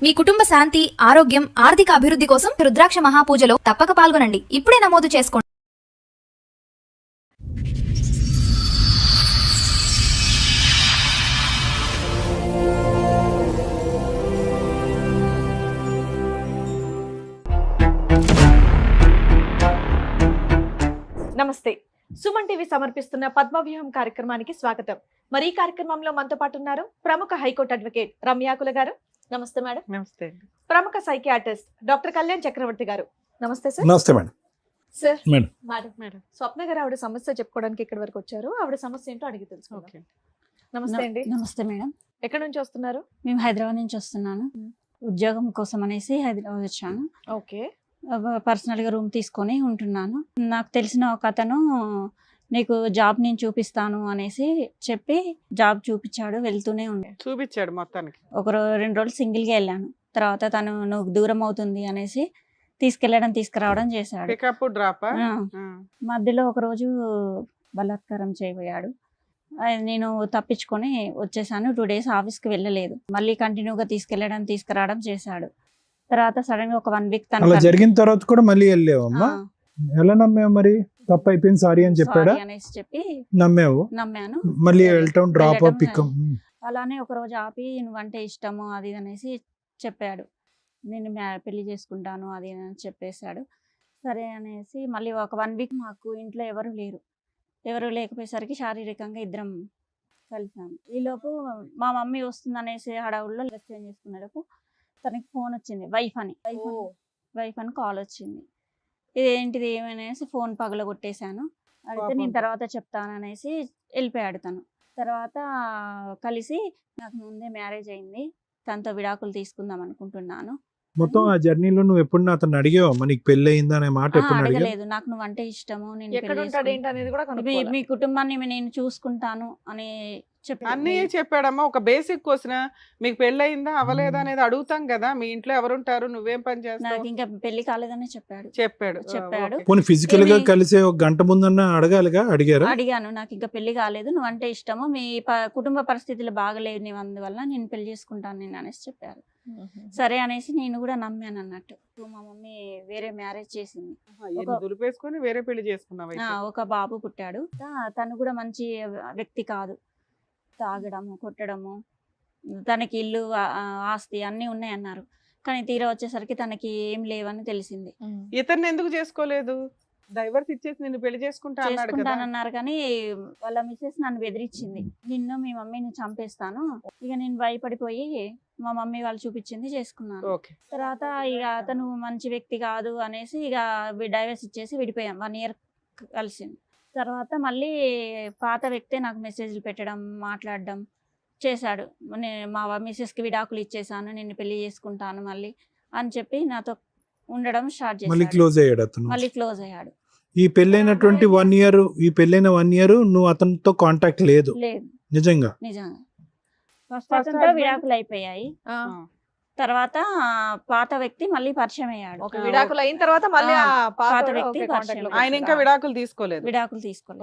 మీ కుటుంబ శాంతి, ఆరోగ్యం, ఆర్థిక అభివృద్ధి కోసం రుద్రాక్ష మహాపూజలో తప్పక పాల్గొనండి. ఇప్పుడే నమోదు చేసుకోండి. నమస్తే. సుమన్ టీవీ సమర్పిస్తున్న పద్మవ్యూహం కార్యక్రమానికి స్వాగతం. మరి ఈ కార్యక్రమంలో మనతో పాటు ఉన్నారు ప్రముఖ హైకోర్టు అడ్వకేట్ రమ్యాకుల గారు. నమస్తే మేడం. నమస్తే. ప్రముఖ సైకియాట్రిస్ట్ డాక్టర్ కళ్యాణ్ చక్రవర్తి గారు. నమస్తే సార్. నమస్తే మేడం. Sir madam. మేడం స్వప్న గారు ఆవిడ సమస్య చెప్పుకోవడానికి ఇక్కడ వరకు వచ్చారు. ఆవిడ సమస్య ఏంటో అడిగి తెలుసుకుందాం. నమస్తే అండి. నమస్తే మేడం. ఎక్కడి నుంచి వస్తున్నారు? మేము హైదరాబాద్ నుంచి వస్తున్నాను. ఉద్యోగం కోసం అనేసి హైదరాబాద్ వచ్చాను. ఓకే. పర్సనల్గా రూమ్ తీసుకొని ఉంటున్నాను. నాకు తెలిసిన ఒక అతను నీకు జాబ్ నేను చూపిస్తాను అనేసి చెప్పి జాబ్ చూపించాడు. వెళ్తూనే చూపించాడు మొత్తానికి. ఒక 2 రోజులు సింగిల్గా వెళ్ళాను. తర్వాత తను నువ్వు దూరం అవుతుంది అనేసి తీసుకురావడం చేశాడు. Pickup drop. మధ్యలో ఒక రోజు బలాత్కారం చేయబోయాడు. నేను తప్పించుకొని వచ్చేసాను. 2 days ఆఫీస్కి వెళ్ళలేదు. మళ్ళీ కంటిన్యూగా తీసుకురావడం చేశాడు. తర్వాత సడన్ గా ఒక 1 week అలా జరిగిన తర్వాత కూడా మళ్ళీ వెళ్ళావమ్మా? ఎలా నమ్మావు? మరి తప్పు అయిపోయింది సారీ అని చెప్పాడా? అనేసి చెప్పి నమ్మాను. మళ్ళీ వెళ్ళటం డ్రాప్ పికప్. అలానే ఒక రోజు ఆపి నువ్వంటే ఇష్టము అది అనేసి చెప్పాడు. నేను పెళ్లి చేసుకుంటాను అది అని చెప్పేశాడు. సరే అనేసి మళ్ళీ ఒక 1 week మాకు ఇంట్లో ఎవరు లేకపోయేసరికి శారీరకంగా ఇద్దరం కలిసాము. ఈలోపు మా మమ్మీ వస్తుంది అనేసి హడావుల్లో డ్రెస్ చేంజ్ చేసుకునేలోపు తనకి ఫోన్ వచ్చింది. వైఫ్ అని కాల్ వచ్చింది. ఇదేంటిది ఏమనేసి ఫోన్ పగలగొట్టేశాను. అయితే నేను తర్వాత చెప్తాను అనేసి వెళ్ళిపోయాడు తను. తర్వాత కలిసి నాకు ముందే మ్యారేజ్ అయింది, తనతో విడాకులు తీసుకుందాం అనుకుంటున్నాను. మొత్తం ఆ జర్నీలో నువ్వు ఎప్పుడు అతను అడిగావమ్మా నీకు పెళ్లి అయిందా అనే మాట? ఎప్పుడు అడగలేదు. నాకు నువ్వంటే ఇష్టము, నేను మీ కుటుంబాన్ని నేను చూసుకుంటాను అని అన్నీ చెప్పాడమ్మా. ఒక బేసిక్ క్వశ్చన్, మీకు పెళ్లి అయిందా అవ్వలేదా అనేది అడుగుతాం కదా. మీ ఇంట్లో ఎవరుంటారు, నువ్వేం పని చేస్తావు? ఇంకా పెళ్లి కాలేదని చెప్పాడు. పోనీ ఫిజికల్ గా కలిసే 1 గంట ముందన్నా అడగాలిగా? అడిగాను. నాకు ఇంకా పెళ్లి కాలేదు, నువ్వంటే ఇష్టము, మీ కుటుంబ పరిస్థితులు బాగలేవు, నీ అందువల్ల నేను పెళ్లి చేసుకుంటాను నేను అనేసి చెప్పారు. సరే అనేసి నేను కూడా నమ్మాను అన్నట్టు. మా మమ్మీ వేరే మ్యారేజ్ చేసింది. దులిపేసుకొని వేరే పెళ్లి చేసుకున్నావు. ఒక బాబు పుట్టాడు. తను కూడా మంచి వ్యక్తి కాదు. తాగడము, కొట్టడము, తనకి ఇల్లు ఆస్తి అన్నీ ఉన్నాయన్నారు. కానీ తీరా వచ్చేసరికి తనకి ఏం లేవని తెలిసింది. ఇతన్ని ఎందుకు చేసుకోలేదు? డైవర్స్ ఇచ్చేసి నిన్ను పెళ్లి చేసుకుంటానన్నారు. కానీ వాళ్ళ మిస్సెస్ నన్ను బెదిరించింది. నిన్ను మీ మమ్మీని చంపేస్తాను. ఇక నేను భయపడిపోయి మా మమ్మీ వాళ్ళు చూపించింది చేసుకున్నాను. తర్వాత ఇక అతను మంచి వ్యక్తి కాదు అనేసి ఇక డైవర్స్ ఇచ్చేసి విడిపోయాం. 1 year కలిసింది. తర్వాత మళ్ళీ పాత వ్యక్తే నాకు మెసేజ్లు పెట్టడం, మాట్లాడడం చేశాడు. మా మిస్సెస్కి విడాకులు ఇచ్చేసాను, నేను పెళ్లి చేసుకుంటాను మళ్ళీ అని చెప్పి నాతో ఉండడం స్టార్ట్ చేశాడు. మళ్ళీ క్లోజ్ అయ్యాడు. ఈ పెళ్ళైనటువంటి 1 year, ఈ పెళ్ళైన 1 year నువ్వు అతనితో కాంటాక్ట్ లేదు? నిజంగా ఫస్ట్ అతనితో విడాకులు అయిపోయాయి. తర్వాత పాత వ్యక్తి మళ్ళీ పరిచయం అయ్యాడు. విడాకులు అయిన తర్వాత మళ్ళీ పాత వ్యక్తి ఆయన ఇంకా విడాకులు తీసుకోలేదు.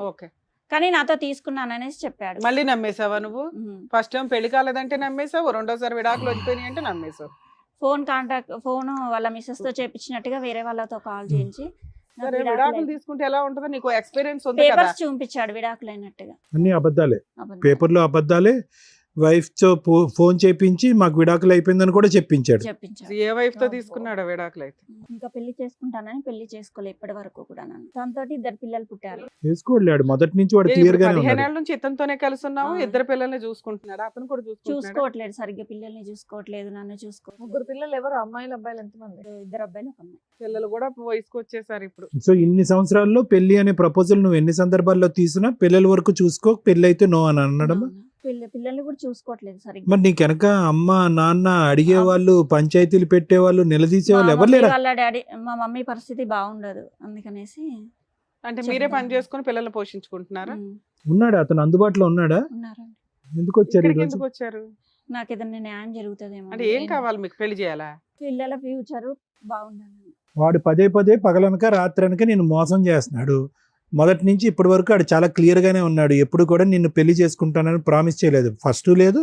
ఓకే. కానీ నాతో తీసుకున్నాను అనేసి చెప్పాడు. మళ్ళీ నమ్మేసావా నువ్వు? ఫస్ట్ టైం పెళ్లి కాలేదంటే నమ్మేసావు, రెండోసారి విడాకులు వచ్చిపోయినాయి అంటే నమ్మేసావు. ఫోన్ వాళ్ళ మిస్సెస్ తో చేపించినట్టుగా వేరే వాళ్ళతో కాల్ చేయించి విడాకులు తీసుకుంటే ఎలా ఉంటుందో నీకు ఎక్స్పీరియన్స్ ఉంది. పేపర్స్ చూపించాడు విడాకులు అయినట్టుగా. అన్ని అబద్ధాలే, పేపర్లో అబద్ధాలే. వైఫ్ తో ఫోన్ చేపించి మాకు విడాకులు అయిపోయిందని కూడా చెప్పించాడు. ఏ వైఫ్ తో తీసుకున్నాడు విడాకులు? అయితే ఇంకా పెళ్లి చేసుకుంటానని పెళ్లి చేసుకోలేదు ఇప్పటి వరకు కూడా. దాంతో 2 పిల్లలు పుట్టారు. చేసుకోలేడు మొదటి నుంచి. వాడు క్లియర్ గా 15 ఏళ్ల నుంచి ఇతనితోనే కలిసి ఉన్నావు. 2 పిల్లల్ని చూసుకుంటున్నాడు. అతను కూడా చూసుకోవట్లేదు సరిగ్గా, పిల్లల్ని చూసుకోవట్లేదు, నన్ను చూసుకోవట్లేదు. 3 పిల్లలు. ఎవరు? అమ్మాయిలు అబ్బాయిలు ఎంతమంది? 2 అబ్బాయిలు 1 అమ్మాయి. పిల్లలు కూడా వయసుకు వచ్చేసారు ఇప్పుడు. సో ఇన్ని సంవత్సరాల్లో పెళ్లి అనే ప్రపోజల్ నువ్వు ఎన్ని సందర్భాల్లో తీసినా పిల్లల వరకు చూసుకో, పెళ్లి అయితే నో అని అనడం. పిల్లల్ని కూడా చూసుకోవట్లేదు సరిగ్గా. మరి నీకు వెనక అమ్మ నాన్న అడిగేవాళ్ళు, పంచాయతీలు పెట్టేవాళ్ళు, నిలదీసేవాళ్ళు ఎవరు లేరు? వాళ్ళ డాడీ, మా మమ్మీ పరిస్థితి బాగుండదు అందుకనేసి. అంటే మీరే పని చేసుకుని పిల్లల్ని పోషించుకుంటున్నారా? ఉన్నాడా అతను? అందుబాటులో ఉన్నాడా? ఉన్నారండి. ఎందుకు వచ్చారు? నాకు ఏదైనా న్యాయం జరుగుతుందేమో. అంటే ఏం కావాలి మీకు? పెళ్లి చేయాలా? పిల్లల ఫ్యూచర్ బాగుండాలి. వాడు పదే పగలనక రాత్రనక నేను మోసం చేస్తున్నాడు. మొదటి నుంచి ఇప్పటి వరకు ఆడు చాలా క్లియర్గానే ఉన్నాడు. ఎప్పుడు కూడా నిన్ను పెళ్లి చేసుకుంటానని ప్రామిస్ చేయలేదు. ఫస్ట్ లేదు,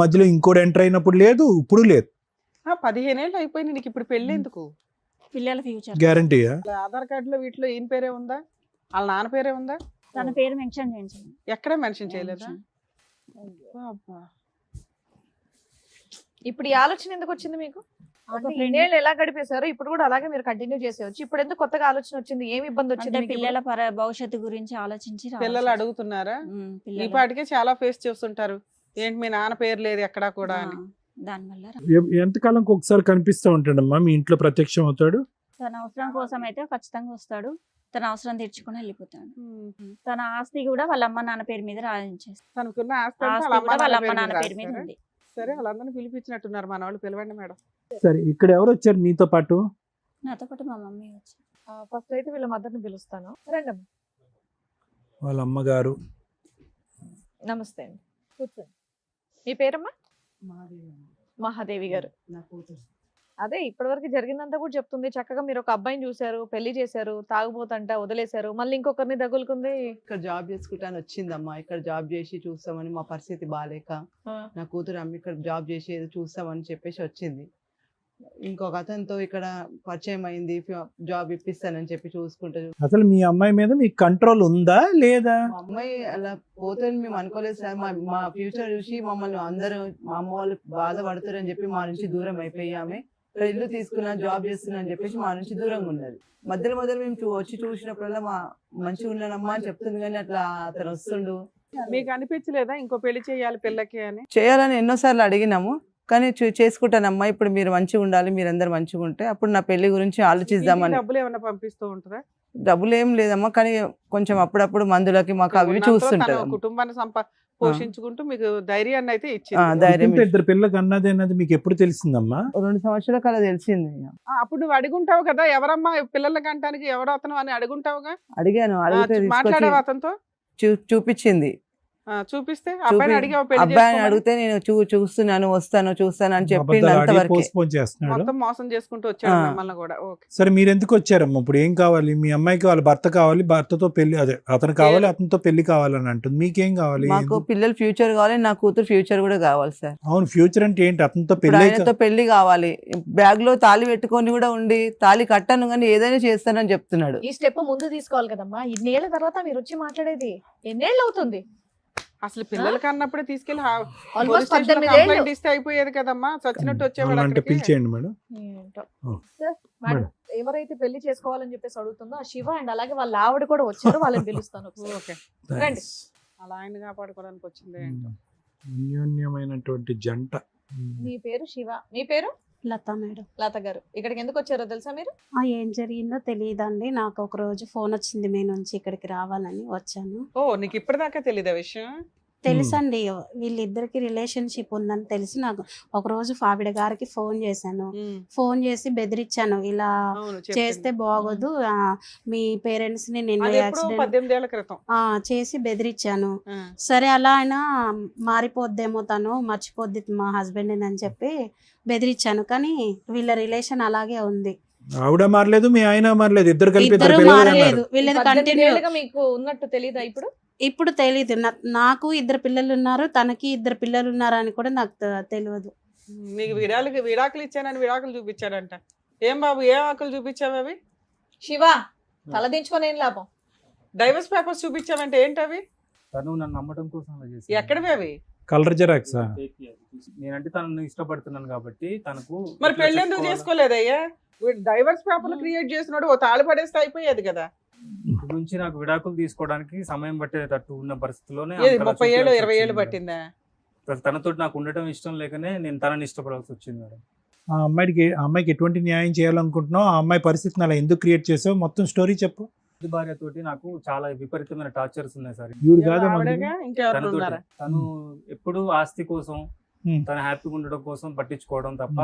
మధ్యలో ఇంకోటి ఎంటర్ అయినప్పుడు లేదు, ఇప్పుడు లేదు. 15 ఏళ్ళు అయిపోయింది, నీకు ఇప్పుడు పెళ్లి ఎందుకు? పిల్లల ఫ్యూచర్. గ్యారంటీయా? ఆధార్ కార్డులో వీటిలో ఈయన పేరే ఉందా, వాళ్ళ నాన్న పేరే ఉందా? తన పేరు మెన్షన్ చేయించండి. ఎక్కడ మెన్షన్ చేయలేదా? అబ్బా. ఇప్పుడు ఈ ఆలోచన ఎందుకు వచ్చింది మీకు? ఒక అంటే friend- ఇన్నేళ్ళు ఎలా గడిపేశారు, ఇప్పుడు కూడా అలాగే మీరు కంటిన్యూ చేసేవచ్చు. ఇప్పుడు ఎందుకు కొత్తగా ఆలోచన వచ్చింది? ఏమి ఇబ్బంది వచ్చింది అంటే మీకు పిల్లల భవిష్యత్తు గురించి ఆలోచించి పిల్లలు అడుగుతున్నారా? ఈ పిల్లలు పాటికే చాలా ఫేస్ చేస్తుంటారు, ఏంటి మీ నాన్న పేరు లేదు ఎక్కడా కూడా అని. దానివల్ల ఎంతకాలంకి ఒకసారి కనిపిస్తూ ఉంటాడమ్మా మీ ఇంట్లో ప్రత్యక్షం అవుతాడు? తన అవసరం కోసం అయితే ఖచ్చితంగా వస్తాడు. తన అవసరం తీర్చుకుని వెళ్ళిపోతాడు. తన ఆస్తి కూడా వాళ్ళ అమ్మ నాన్న పేరు మీద రాయించేస్తాడు. తనకున్న ఆస్తి అంతా ఆస్తి వాళ్ళ కూడా అమ్మ వాళ్ళ నాన్న అమ్మ పేరు నాన్న మీద పేరు మీద రాస్తారా? ఉంది. సరే, వాళ్ళందరినీ పిలిపించినట్టున్నారు, మన వాళ్ళు పిలవండి మేడం. సరే, ఇక్కడ ఎవరు వచ్చారు నీతో పాటు? నాతో పాటు మా మమ్మీ వచ్చి ఫస్ట్ అయితే వీళ్ళ మదర్ని పిలుస్తాను. రండమ్మా. వాళ్ళ అమ్మగారు. నమస్తే అండి, కూర్చోండి. మీ పేరమ్మా? మహాదేవి గారు. అదే ఇప్పటివరకు జరిగిందంతా కూడా చెప్తుంది. చక్కగా మీరు ఒక అబ్బాయిని చూశారు, పెళ్లి చేశారు, తాగుబోతంట వదిలేశారు, మళ్ళీ ఇంకొకరిని తగులుకుంది. ఇక్కడ జాబ్ చేసుకుంటాను వచ్చిందమ్మా. ఇక్కడ జాబ్ చేసి చూస్తామని, మా పరిస్థితి బాగాలేక నా కూతురు అమ్మ ఇక్కడ జాబ్ చేసి ఏదో చూస్తామని చెప్పేసి వచ్చింది. ఇంకొక అతనితో ఇక్కడ పరిచయం అయింది, జాబ్ ఇప్పిస్తానని చెప్పి చూసుకుంటా. అసలు మీ అమ్మాయి మీద మీకు కంట్రోల్ ఉందా లేదా? మా అమ్మాయి అలా పోతే మేము అనుకోలేదు సార్. మా ఫ్యూచర్ చూసి మమ్మల్ని అందరూ, మా అమ్మ వాళ్ళు బాధపడతారని చెప్పి మా నుంచి దూరం అయిపోయి, ఆమె ఇక్కడ ఇల్లు తీసుకున్నా జాబ్ చేస్తున్నా అని చెప్పేసి మా నుంచి దూరంగా ఉన్నది. మధ్యలో మేము వచ్చి చూసినప్పుడల్లా మా మంచిగా ఉన్నానమ్మా అని చెప్తుంది, కానీ అట్లా అతను వస్తుండు. మీకు అనిపించలేదా ఇంకో పెళ్లి చేయాలి పిల్లకి అని? చేయాలని ఎన్నోసార్లు అడిగినాము, కానీ చేసుకుంటానమ్మా, ఇప్పుడు మీరు మంచిగా ఉండాలి, మీరందరూ మంచిగా ఉంటే అప్పుడు నా పెళ్లి గురించి ఆలోచిద్దామని. డబ్బులు ఏమైనా పంపిస్తూ ఉంటారా? డబ్బులు ఏం లేదమ్మా, కానీ కొంచెం అప్పుడప్పుడు మందులకి మాకు అవి ఉన్నంతలో చూస్తుంటారు. తన కుటుంబాన్ని పోషించుకుంటూ మీకు ధైర్యాన్ని అయితే ఇచ్చింది. ధైర్యం ఇంత ఇద్దరు పిల్లకి అన్నది మీకు ఎప్పుడు తెలిసిందమ్మా? 2 సంవత్సరాల కల తెలిసింది. అప్పుడు నువ్వు అడుగుంటావు కదా, ఎవరమ్మా పిల్లలకి అంటానికి ఎవరు అతను అని అడుగుంటావుగా. అడిగాను, అడిగితే మాట్లాడావు అతనితో? చూపించింది. చూపిస్తే అబ్బాయిని అడిగావు పెళ్లి అబ్బాయిని చేసుకోమని? అడిగితే నేను చూస్తున్నాను, వస్తాను అని చెప్పి అబద్ధాలు ఆడి అంతవరకు. పోస్ట్పోన్ చేస్తున్నాడు. మొత్తం మోసం చేసుకుంటూ వచ్చాడు మిమ్మల్ని కూడా. ఓకే, సరే, మీరు ఎందుకు వచ్చారమ్మా? ఇప్పుడు ఏం కావాలి? మీ అమ్మాయికి వాళ్ళ భర్త కావాలి, భర్తతో పెళ్లి, అదే అతను కావాలి, అతనితో పెళ్లి కావాలని అంటుంది. మీకేం కావాలి? మాకు పిల్లల ఫ్యూచర్ కావాలి, నా కూతురు ఫ్యూచర్ కూడా కావాలి సార్. అవును, ఫ్యూచర్ అంటే ఏంటి? అతనితో ఇప్పుడు పెళ్లి ఆయనతో పెళ్లి కావాలి. బ్యాగ్ లో తాళి పెట్టుకొని కూడా ఉండి, తాళి కట్టాను కానీ ఏదైనా చేస్తానని చెప్తున్నాడు. ఈ స్టెప్ ముందు తీసుకోవాలి కదమ్మా. ఇన్నేళ్ల తర్వాత మీరు వచ్చి మాట్లాడేది ఎన్నేళ్ళు అవుతుంది? అసలు పిల్లలకి అన్నప్పుడే తీసుకెళ్లి ఆల్మోస్ట్ 18 ఏళ్ళు. కంప్లైంట్ ఇస్తే అయిపోయేది కదమ్మా, చచ్చినట్టు వచ్చేవాడు అంటే అక్కడికి. పిలిచేయండి మేడం. ఏంటో. ఓ. సార్, మేడం, ఎవరైతే పెళ్లి చేసుకోవాలని చెప్పేసి అడుగుతుందో ఆ శివ అండ్ అలాగే వాళ్ళ ఆవిడ కూడా వచ్చారు, వాళ్ళని పిలుస్తాను ఒకసారి. ఓకే, రండి. అలా ఆయన కాపాడుకోవడానికి వచ్చింది ఏంటో. అన్యోన్యమైనటువంటి జంట. మీ పేరు శివ, మీ పేరు? లత మేడం. లత గారు. ఇక్కడికి ఎందుకు వచ్చారో తెలుసా మీరు? ఏం జరిగిందో తెలియదండి. నాకు ఒక రోజు ఫోన్ వచ్చింది మీ నుంచి, ఇక్కడికి రావాలని వచ్చాను. ఓ, నీకు ఇప్పటిదాకా తెలీదా విషయం? తెలుసండి, వీళ్ళిద్దరికి రిలేషన్షిప్ ఉందని తెలిసి నాకు ఒక రోజు ఆవిడ గారికి ఫోన్ చేశాను. ఫోన్ చేసి బెదిరించాను, ఇలా అవును, చేస్తే బాగోదు, మీ పేరెంట్స్ ని నిన్న అది ఎప్పుడో యాక్సిడెంట్ 18 ఏళ్ల క్రితం. చేసి బెదిరించాను. ఆ. సరే, అలా అయినా మారిపోద్దేమో, తను మర్చిపోద్ది మా హస్బెండ్ అని చెప్పి బెదిరించాను. కానీ వీళ్ళ రిలేషన్ అలాగే ఉంది. ఆవిడ మారలేదు, మీ ఆయన మారలేదు, ఇద్దరు కలిపి ఇద్దరు ఇద్దరు పిల్లలు మారలేదు, అన్నారు. వీళ్ళది 18 కంటిన్యూ. ఏళ్ళుగా మీకు ఉన్నట్టు తెలీదా ఇప్పుడు? ఇప్పుడు తెలీదు. నాకు 2 పిల్లలు ఉన్నారు, తనకి 2 పిల్లలు ఉన్నారు అని కూడా నాకు తెలియదు. నీకు విడాకులు ఇచ్చానని విడాకులు చూపించాడంట. ఏం బాబు, ఏం ఆకులు చూపించావు అవి? శివ, తలదించుకొని ఏం లాభం? డైవర్స్ పేపర్స్ చూపించావంటే ఏంటి అవి? తను నన్ను నమ్మటం కోసం అలా చేసింది. ఎక్కడవి అవి? కలర్ జెరాక్సా? నేనంటే తనను ఇష్టపడుతున్నాను కాబట్టి తనకు. మరి పెళ్లి ఎందుకు చేసుకోలేదయ్యా? డైవర్స్ పేపర్లు క్రియేట్ చేసినాడు, ఓ తాళి పడేస్తే అయిపోయేది కదా. గురించి నాకు విడాకులు తీసుకోవడానికి సమయం పట్టేటట్టు ఉన్న పరిస్థితిలోనే 30 ఏళ్ళు 20 ఏళ్ళు పట్టిందా? తనతో నాకు ఉండటం ఇష్టం లేకనే నేను తనని ఇష్టపడాల్సి వచ్చింది మేడం. ఆ అమ్మాయికి ఎటువంటి న్యాయం చేయాలనుకుంటున్నావు? ఆ అమ్మాయి పరిస్థితిని అలా ఎందుకు క్రియేట్ చేసావు? మొత్తం స్టోరీ చెప్పు. భార్యతోటి నాకు చాలా విపరీతమైన టార్చర్స్ ఉన్నాయి సార్. ఈవిడ కాదా ఆవిడగా ఇంకెవరు ఉన్నారా? తను ఎప్పుడు ఆస్తి కోసం, తన హ్యాపీగా ఉండడం కోసం పట్టించుకోవడం తప్ప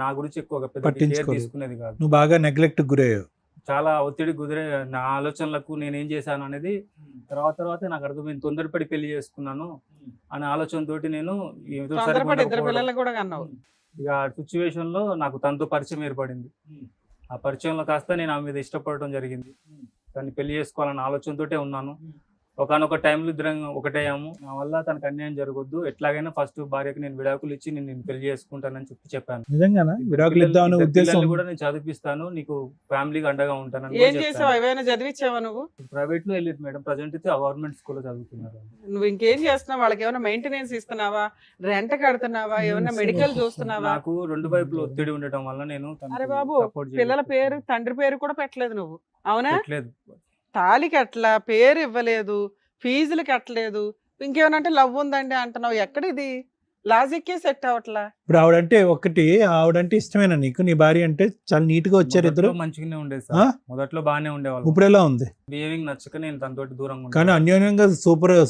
నా గురించి ఎక్కువగా పెద్ద కేర్ తీసుకునేది కాదు. నువ్వు బాగా నెగ్లెక్ట్ గురయ్యావు. చాలా ఒత్తిడి కుదిరే నా ఆలోచనలకు నేనేం చేశాను అనేది తర్వాత నాకు అర్థమైంది. తొందరపడి పెళ్లి చేసుకున్నాను అనే ఆలోచనతోటి నేను తొందరపడి 2 పిల్లలు కూడా కన్నావు. ఇక సిచ్యువేషన్ లో నాకు తనతో పరిచయం ఏర్పడింది. ఆ పరిచయంలో కాస్త నేను ఆమె మీద ఇష్టపడటం జరిగింది. తను పెళ్లి చేసుకోవాలన్న ఆలోచనతోటే ఉన్నాను. ఒకనొక టైంలో ఇద్దరం ఒకటేయాము. నా వల్ల తనకు అన్యాయం జరగొద్దు, ఎట్లాగైనా ఫస్ట్ భార్యకి నేను విడాకులు ఇచ్చి నేను పెళ్లి చేసుకుంటానని చెప్పాను. నిజంగానా విడాకులు ఇద్దామనే ఇద్దరు ఉద్దేశం? పిల్లల్ని కూడా నేను చదివిస్తాను, నీకు ఫ్యామిలీకి అండగా ఉంటానని ఏం చేసావు? ఏమైనా చదివించావా నువ్వు? ప్రైవేట్ లో వెళ్ళేది మేడం, ప్రజెంట్ అయితే గవర్నమెంట్ స్కూల్లో చదువుతున్నారు. నువ్వు ఇంకేం చేస్తున్నావు? వాళ్ళకి ఏమైనా మెయింటెనెన్స్ ఇస్తున్నావా? రెంట్ కడుతున్నావా? ఏమైనా మెడికల్ చూస్తున్నావా? నాకు రెండు వైపులు ఒత్తిడి ఉండటం వల్ల నేను అరే బాబు, పిల్లల పేరు తండ్రి పేరు కూడా పెట్టలేదు నువ్వు, అవునా? పెట్టలేదు. తాళి కట్టలా, పేరు ఇవ్వలేదు, ఫీజులు కట్టలేదు, ఇంకేమనంటే లవ్ ఉందండి అంటున్నావు. ఎక్కడిది లాజిక్కే సెట్ అవట్లా. ఇప్పుడు ఆవిడంటే ఇష్టమేనా నీకు? నీ భార్య అంటే చాలా నీట్ గా వచ్చారు ఇద్దరు? మంచిగానే ఉండేది ఆ? సార్, మొదట్లో బాగానే ఉండేవాళ్ళు. ఇప్పుడు ఎలా ఉంది? బిహేవింగ్ నచ్చక నేను తనతోటి దూరంగా కానీ అన్యోన్యంగా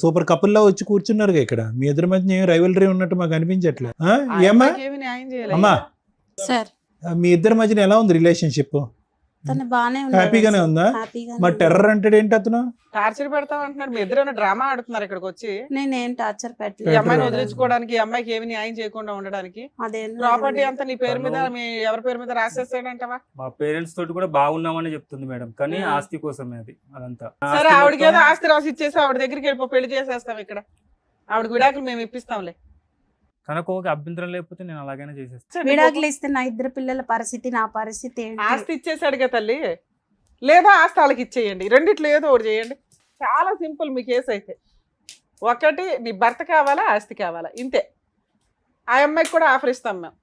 సూపర్ కపుల్ లా వచ్చి కూర్చున్నారుగా ఇక్కడ. మీ ఇద్దరి మధ్య రైవలరీ ఉన్నట్టు మాకు అనిపించట్లేదు. ఏమ్మా అమ్మాయికి ఏమీ న్యాయం చేయలేదు. అమ్మా, సార్ మీ ఇద్దరి మధ్యన ఎలా ఉంది రిలేషన్షిప్? తను బాగానే హ్యాపీగానే ఉందా? మరి టెర్రర్ అంటే ఏంటి అతను? టార్చర్ పెడతావు అంటున్నాడు. మీ ఇద్దరు డ్రామా ఆడుతున్నారు ఇక్కడికి వచ్చి. నేనేం టార్చర్ ఈ పెట్టలేదు. అమ్మాయిని వదిలించుకోవడానికి, ఈ అమ్మాయికి ఏమి న్యాయం చేయకుండా ఉండడానికి. అదేం ప్రాపర్టీ అంతా నీ పేరు మీద, మీ ఎవరి పేరు మీద రాసేస్తాడంటవా? మా పేరెంట్స్ తోటి కూడా బాగున్నామని చెప్తుంది మేడం, కానీ ఆస్తి కోసమే అది అదంతా. సరే, ఆవిడకి ఏదో ఆస్తి రాసి ఇచ్చేసి ఆవిడ దగ్గరికి వెళ్ళిపో, పెళ్లి చేసేస్తాం ఇక్కడ. ఆవిడకి విడాకులు మేము ఇప్పిస్తాంలే. తనకు ఒక అభ్యంతరం లేకపోతే నేను అలాగైనా చేసేస్తాను. విడాకులు ఇస్తే నా ఇద్దరు పిల్లల పరిస్థితి, నా పరిస్థితి ఏంటి? ఆస్తి ఇచ్చేసాడుగా తల్లి, లేదా ఆస్తి వాళ్ళకి ఇచ్చేయండి. రెండిట్లో ఏదో ఒకటి చేయండి. చాలా సింపుల్ మీ కేసు అయితే. ఒకటి, నీ భర్త కావాలా, ఆస్తి కావాలా, ఇంతే. ఆ అమ్మాయికి కూడా ఆఫర్ ఇస్తాం మేము.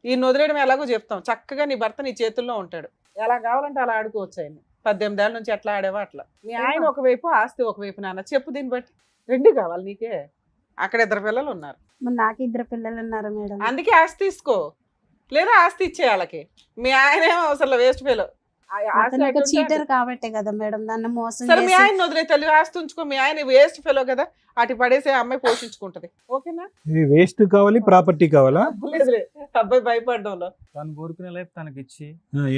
ఈయన వదిలేయడం ఎలాగో చెప్తాం. చక్కగా నీ భర్త నీ చేతుల్లో ఉంటాడు, ఎలా కావాలంటే అలా ఆడుకోవచ్చు. ఆయన 18 ఏళ్ళ నుంచి ఎట్లా ఆడేవా అట్లా. మీ ఆయన ఒకవైపు, ఆస్తి ఒకవైపు. నాన్న చెప్పు, దీన్ని బట్టి రెండు కావాలి నీకే. అక్కడ 2 పిల్లలు ఉన్నారు. మరి నాకు 2 పిల్లలు ఉన్నారు మేడం. అందుకే ఆస్తి తీసుకో, లేదా ఆస్తి ఇచ్చే వాళ్ళకి. మీ ఆయన ఏమో అసలు వేస్ట్ ఫెలో. చీటర్ కాబట్టే కదా మేడం నన్ను మోసం సరే, మీ చేసి. ఆయన వదిలే తల్లి, ఆస్తి ఉంచుకో. మీ ఆయన వేస్ట్ ఫెలో కదా, అటు పడేసే అమ్మాయి పోషించుకుంటది. ఓకేనా? వేస్ట్ కావాలి, ప్రాపర్టీ కావాలా? లేదులే, అబ్బాయి భయపడ్డంలో. తను కోరుకునే లైఫ్ తనకి ఇచ్చి,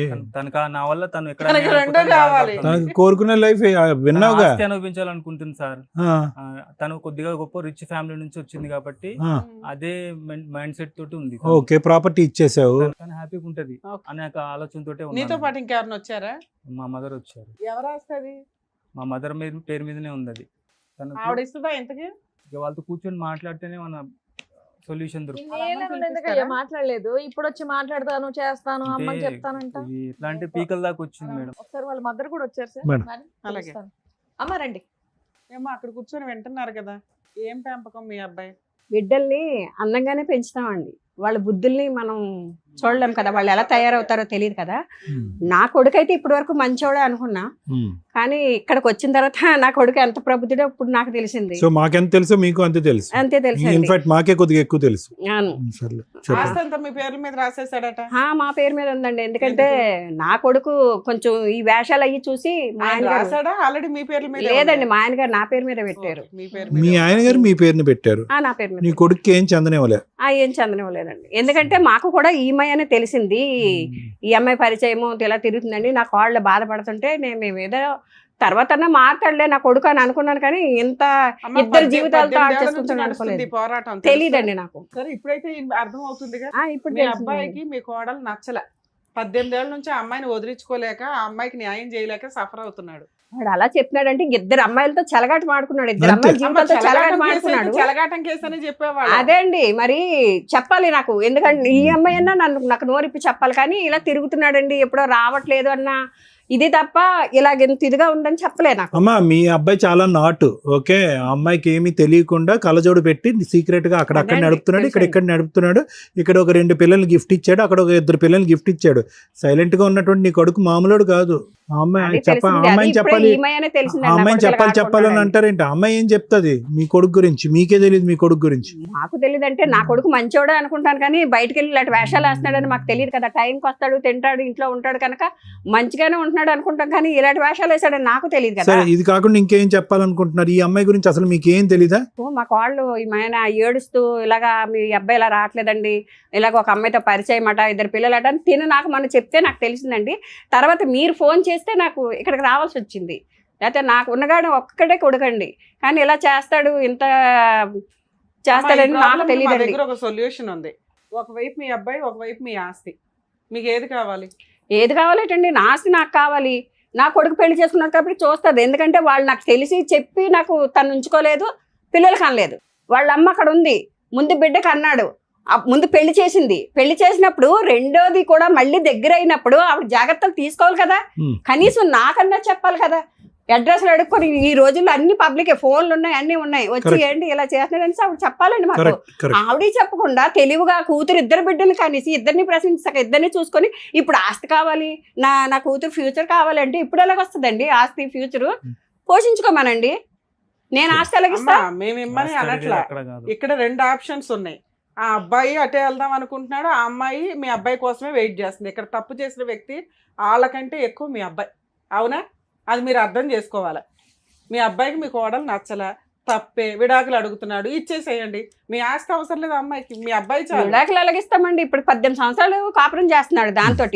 ఏ? తనకు నా వల్ల తను ఎక్కడ తనకి రెండో కావాలి. తనకు కోరుకునే లైఫ్ విన్నావుగా. ఆస్తి అనుభవించాలనుకుంటుంది సార్. ఆ, తను కొద్దిగా గొప్ప రిచ్ ఫ్యామిలీ నుంచి వచ్చింది కాబట్టి ఆ. అదే మైండ్ సెట్ తోటి ఉంది. ఓకే, ప్రాపర్టీ ఇచ్చేసావు. తను హ్యాపీగా ఉంటది ఓకే. అనే ఒక ఆలోచనతోటే నీతో ఉన్నాను. పాటు ఇంకెవరిని వచ్చారా? మా మదర్ వచ్చారు. ఎవరు వస్తుంది? మా మదర్ పేరు మీదనే ఉంది అది. తనకు ఆవిడ ఇస్తుందా ఇంతకి? ఇక వాళ్ళతో కూర్చొని మాట్లాడితేనే మన సొల్యూషన్ దొరుకుతుంది. ఎందుకయ్యా మాట్లాడలేదు? ఇప్పుడు వచ్చి మాట్లాడతాను, చేస్తాను, అమ్మని చెప్తానంట. ఇది ఎట్లా అంటే పీకల దాకా వచ్చింది మేడం. ఒకసారి వాళ్ళ మదర్ కూడా వచ్చారు సార్. మేడం. మరి అలాగే. పిలుస్తాను. అమ్మ రండి. ఏమో అక్కడ కూర్చొని వింటున్నారు కదా. ఏం పెంపకం మీ అబ్బాయి? బిడ్డల్ని అందంగానే పెంచుతామండి. వాళ్ళ బుద్ధుల్ని మనం చూడలేం కదా, వాళ్ళు ఎలా తయారవుతారో తెలియదు కదా. నా కొడుకైతే ఇప్పటి వరకు మంచోడే అనుకున్నా, కానీ ఇక్కడికి వచ్చిన తర్వాత నా కొడుకు ఎంత ప్రబుద్ధుడో ఇప్పుడు నాకు తెలిసింది. సో మాకెంత తెలుసో మీకు అంతే తెలుసు. అంతే తెలుసు. ఇన్ఫాక్ట్ మాకే కొద్దిగా ఎక్కువ తెలుసు. అవును. సర్లే, చెప్పు. ఆస్తి అంతా మీ పేర్ల మీద రాసేసాడట. మా పేరు మీద ఉందండి, ఎందుకంటే నా కొడుకు కొంచెం ఈ వేషాలు అయ్యి చూసి మా ఆయన ఆయన గారు రాసాడా ఆల్రెడీ మీ పేర్ల మీద? లేదండి, మా ఆయన గారు నా పేరు మీద పెట్టారు. మీ పేరు మీ మీద. ఆయన గారు మీ పేరుని పెట్టారు, నా పేరు మీద. నీ కొడుకు ఏం చందనేవలే? ఏం చందనివ్వలేదండి, ఎందుకంటే మాకు కూడా ఈ అమ్మాయి అని తెలిసింది. ఈ అమ్మాయి పరిచయము ఇలా తిరుగుతుందండి. నా కాళ్ళు బాధపడుతుంటే మేము ఏదో తర్వాత మాట్లాడలే నా కొడుకు అని అనుకున్నాను, కానీ ఇంత అమ్మ, ఇద్దరు 18 జీవితాలతో ఏళ్ల ఆడ నుంచి చేసుకుంటాను నడుస్తుంది అనుకోలేదు. ఈ పోరాటం. తెలీదండి నాకు. సరే, ఇప్పుడైతే అర్థం అవుతుందిగా. ఇప్పుడు మీ తెలిసిందండి. అబ్బాయికి మీ కోడలు నచ్చలే. 18 ఏళ్ల నుంచి ఆ అమ్మాయిని వదిలించుకోలేక, ఆ అమ్మాయికి న్యాయం చేయలేక సఫర్ అవుతున్నాడు. వాడు అలా చెప్పినాడంటే 2 అమ్మాయిలతో చెలగాట మాడుకున్నాడు. 2 అంతే. అమ్మాయిల జీవితాలు చెలగాట మాడుకున్నాడు. చెలగాటం కేసు అని చెప్పేవాళ్ళు. అదే అండి, మరి చెప్పాలి నాకు, ఎందుకంటే ఈ అమ్మాయి అన్నా నాకు నోరిప్పి చెప్పాలి, కానీ ఇలా తిరుగుతున్నాడండి, ఎప్పుడో రావట్లేదు అన్న ఇది తప్ప ఇలాగెంత ఇదిగా ఉందని చెప్పలే నాకు. అమ్మా, మీ అబ్బాయి చాలా నాటు. ఓకే, ఆ అమ్మాయికి ఏమీ తెలియకుండా కళ్ళజోడు పెట్టి సీక్రెట్ గా అక్కడక్కడ అదే నడుపుతున్నాడు, తెలుసండి. ఇక్కడ నడుపుతున్నాడు. ఇక్కడ ఒక 2 పిల్లల్ని గిఫ్ట్ ఇచ్చాడు, అక్కడ ఒక 2 పిల్లల్ని గిఫ్ట్ ఇచ్చాడు. సైలెంట్ గా ఉన్నటువంటి నీ కొడుకు మామూలుడు కాదు. ఆ అది అమ్మాయిని తెలిసింది. అది చెప్పాలి, ఇప్పుడే ఈ అమ్మాయి అనే ఆ తెలిసిందండి, నా అమ్మాయిని కొడుకు ఇలా చెప్పాలని ఆడుకుంటున్నాడని. అంటారేంటి? ఆ అమ్మాయి ఏం చెప్తుంది మీ కొడుకు గురించి? మీకే తెలియదు మీ కొడుకు గురించి. మాకు తెలియదు అంటే నా కొడుకు మంచోడే అనుకుంటాను, కానీ బయటకు వెళ్ళి ఇలాంటి వేషాలు వేస్తున్నాడని మాకు తెలియదు కదా. టైంకి వస్తాడు, తింటాడు, ఇంట్లో ఉంటాడు కనుక మంచిగానే ఉంటున్నాడు అనుకుంటాం, కానీ ఇలాంటి వేషాలు వేసాడని నాకు తెలియదు కదా. సరే, ఇది కాకుండా ఇంకేం చెప్పాలనుకుంటున్నారు? ఈ అమ్మాయి గురించి అసలు మీకు ఏం తెలీదా? మా వాళ్ళు ఆయన ఏడుస్తూ ఇలాగా మీ అబ్బాయి ఇలా రావట్లేదండి, ఇలాగ ఒక అమ్మాయితో పరిచయం అట, 2 పిల్లలట అని తిను నాకు మనం చెప్తే నాకు తెలిసిందండి. తర్వాత మీరు ఫోన్ చేస్తే నాకు ఇక్కడికి రావాల్సి వచ్చింది. లేకపోతే నాకు ఉన్నగాడు ఒక్కడే కొడుకండి, కానీ ఇలా చేస్తాడు, ఇంత చేస్తాడని నాకు తెలియదండి. దగ్గర ఒక సొల్యూషన్ ఉంది. ఒకవైపు మీ అబ్బాయి, ఒకవైపు మీ ఆస్తి. మీకు ఏది కావాలి? ఏది కావాలేటండి? నా ఆస్తి నాకు కావాలి. నా కొడుకు పెళ్లి చేసుకున్నాడు కాబట్టి చూస్తుంది. ఎందుకంటే వాళ్ళు నాకు తెలిసి చెప్పి నాకు తను ఉంచుకోలేదు, పిల్లలకి అనలేదు. వాళ్ళ అమ్మ అక్కడ ఉంది, ముందు బిడ్డకు అన్నాడు, ముందు పెళ్లి చేసింది. పెళ్లి చేసినప్పుడు రెండోది కూడా మళ్ళీ దగ్గర అయినప్పుడు ఆవిడ జాగ్రత్తలు తీసుకోవాలి కదా, కనీసం నాకన్నా చెప్పాలి కదా. అడ్రస్లు అడుక్కొని ఈ రోజుల్లో అన్ని పబ్లిక్ ఫోన్లు ఉన్నాయి, అన్ని ఉన్నాయి, వచ్చి ఏంటి ఇలా చేస్తున్నాడని ఆవిడ చెప్పాలండి మాకు. ఆవిడ చెప్పకుండా తెలివిగా కూతురు ఇద్దరు బిడ్డలు కనీసి ఇద్దరిని ప్రశ్నించక ఇద్దరిని చూసుకొని ఇప్పుడు ఆస్తి కావాలి, నా కూతురు ఫ్యూచర్ కావాలంటే ఇప్పుడు ఎలాగొస్తుందండి ఆస్తి ఫ్యూచర్? పోషించుకోమనండి, నేను ఆస్తి ఎలాగిస్తా? మేము ఇమ్మని అనట్లా. ఇక్కడ 2 ఆప్షన్స్ ఉన్నాయి. ఆ అబ్బాయి అటే వెళ్దాం అనుకుంటున్నాడు, ఆ అమ్మాయి మీ అబ్బాయి కోసమే వెయిట్ చేస్తుంది. ఇక్కడ తప్పు చేసిన వ్యక్తి వాళ్ళకంటే ఎక్కువ మీ అబ్బాయి, అవునా? అది మీరు అర్థం చేసుకోవాలి. మీ అబ్బాయికి మీ కోడలు నచ్చల, తప్పే, విడాకులు అడుగుతున్నాడు, ఇచ్చేసేయండి. మీ ఆస్తి అవసరం లేదు అమ్మాయికి, మీ అబ్బాయి చాలు. విడాకులు ఎలాగిస్తామండి? ఇప్పుడు 18 సంవత్సరాలు కాపురం చేస్తున్నాడు, దాంతో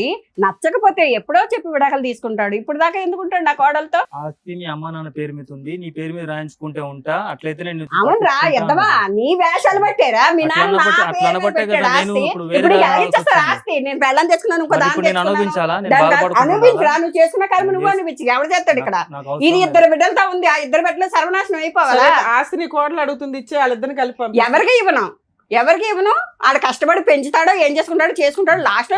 నచ్చకపోతే ఎప్పుడో చెప్పి విడాకులు తీసుకుంటాడు. ఇప్పుడు దాకా ఎందుకుంటాడు నా కోడలతో? ఆస్తి నీ అమ్మ నాన్న పేరు మీద ఉంది, నీ పేరు మీద రాయించుకుంటే ఉంటా. అట్లయితే నేను అవునరా ఎద్దవా, నీ వేషాలు పట్టారా? మీ నాన్న నా పేరు మీద పెట్టాడు ఆస్తి. ఇప్పుడు ఎలాగిచ్చేస్తారు ఆస్తి? నేను పెళ్ళం తెచ్చుకున్నాను, ఇంకో దాన్ని అనుభవించరా? నువ్వు చేసుకున్న కర్మ నువ్వు అనిపించి ఎవరు చేస్తాడు ఇక్కడ? ఇది 2 బిడ్డలతో ఉంది, ఆ 2 బిడ్డలు సర్వనాశనం అయిపోవాలా? ఆస్తిని కోడలు అడుగుతుంది, ఇచ్చే వాళ్ళిద్దరిని కలిపి ఎవరికి ఇవ్వను. ఆడ కష్టపడి పెంచుతాడో ఏం చేసుకుంటాడో లాస్ట్ లో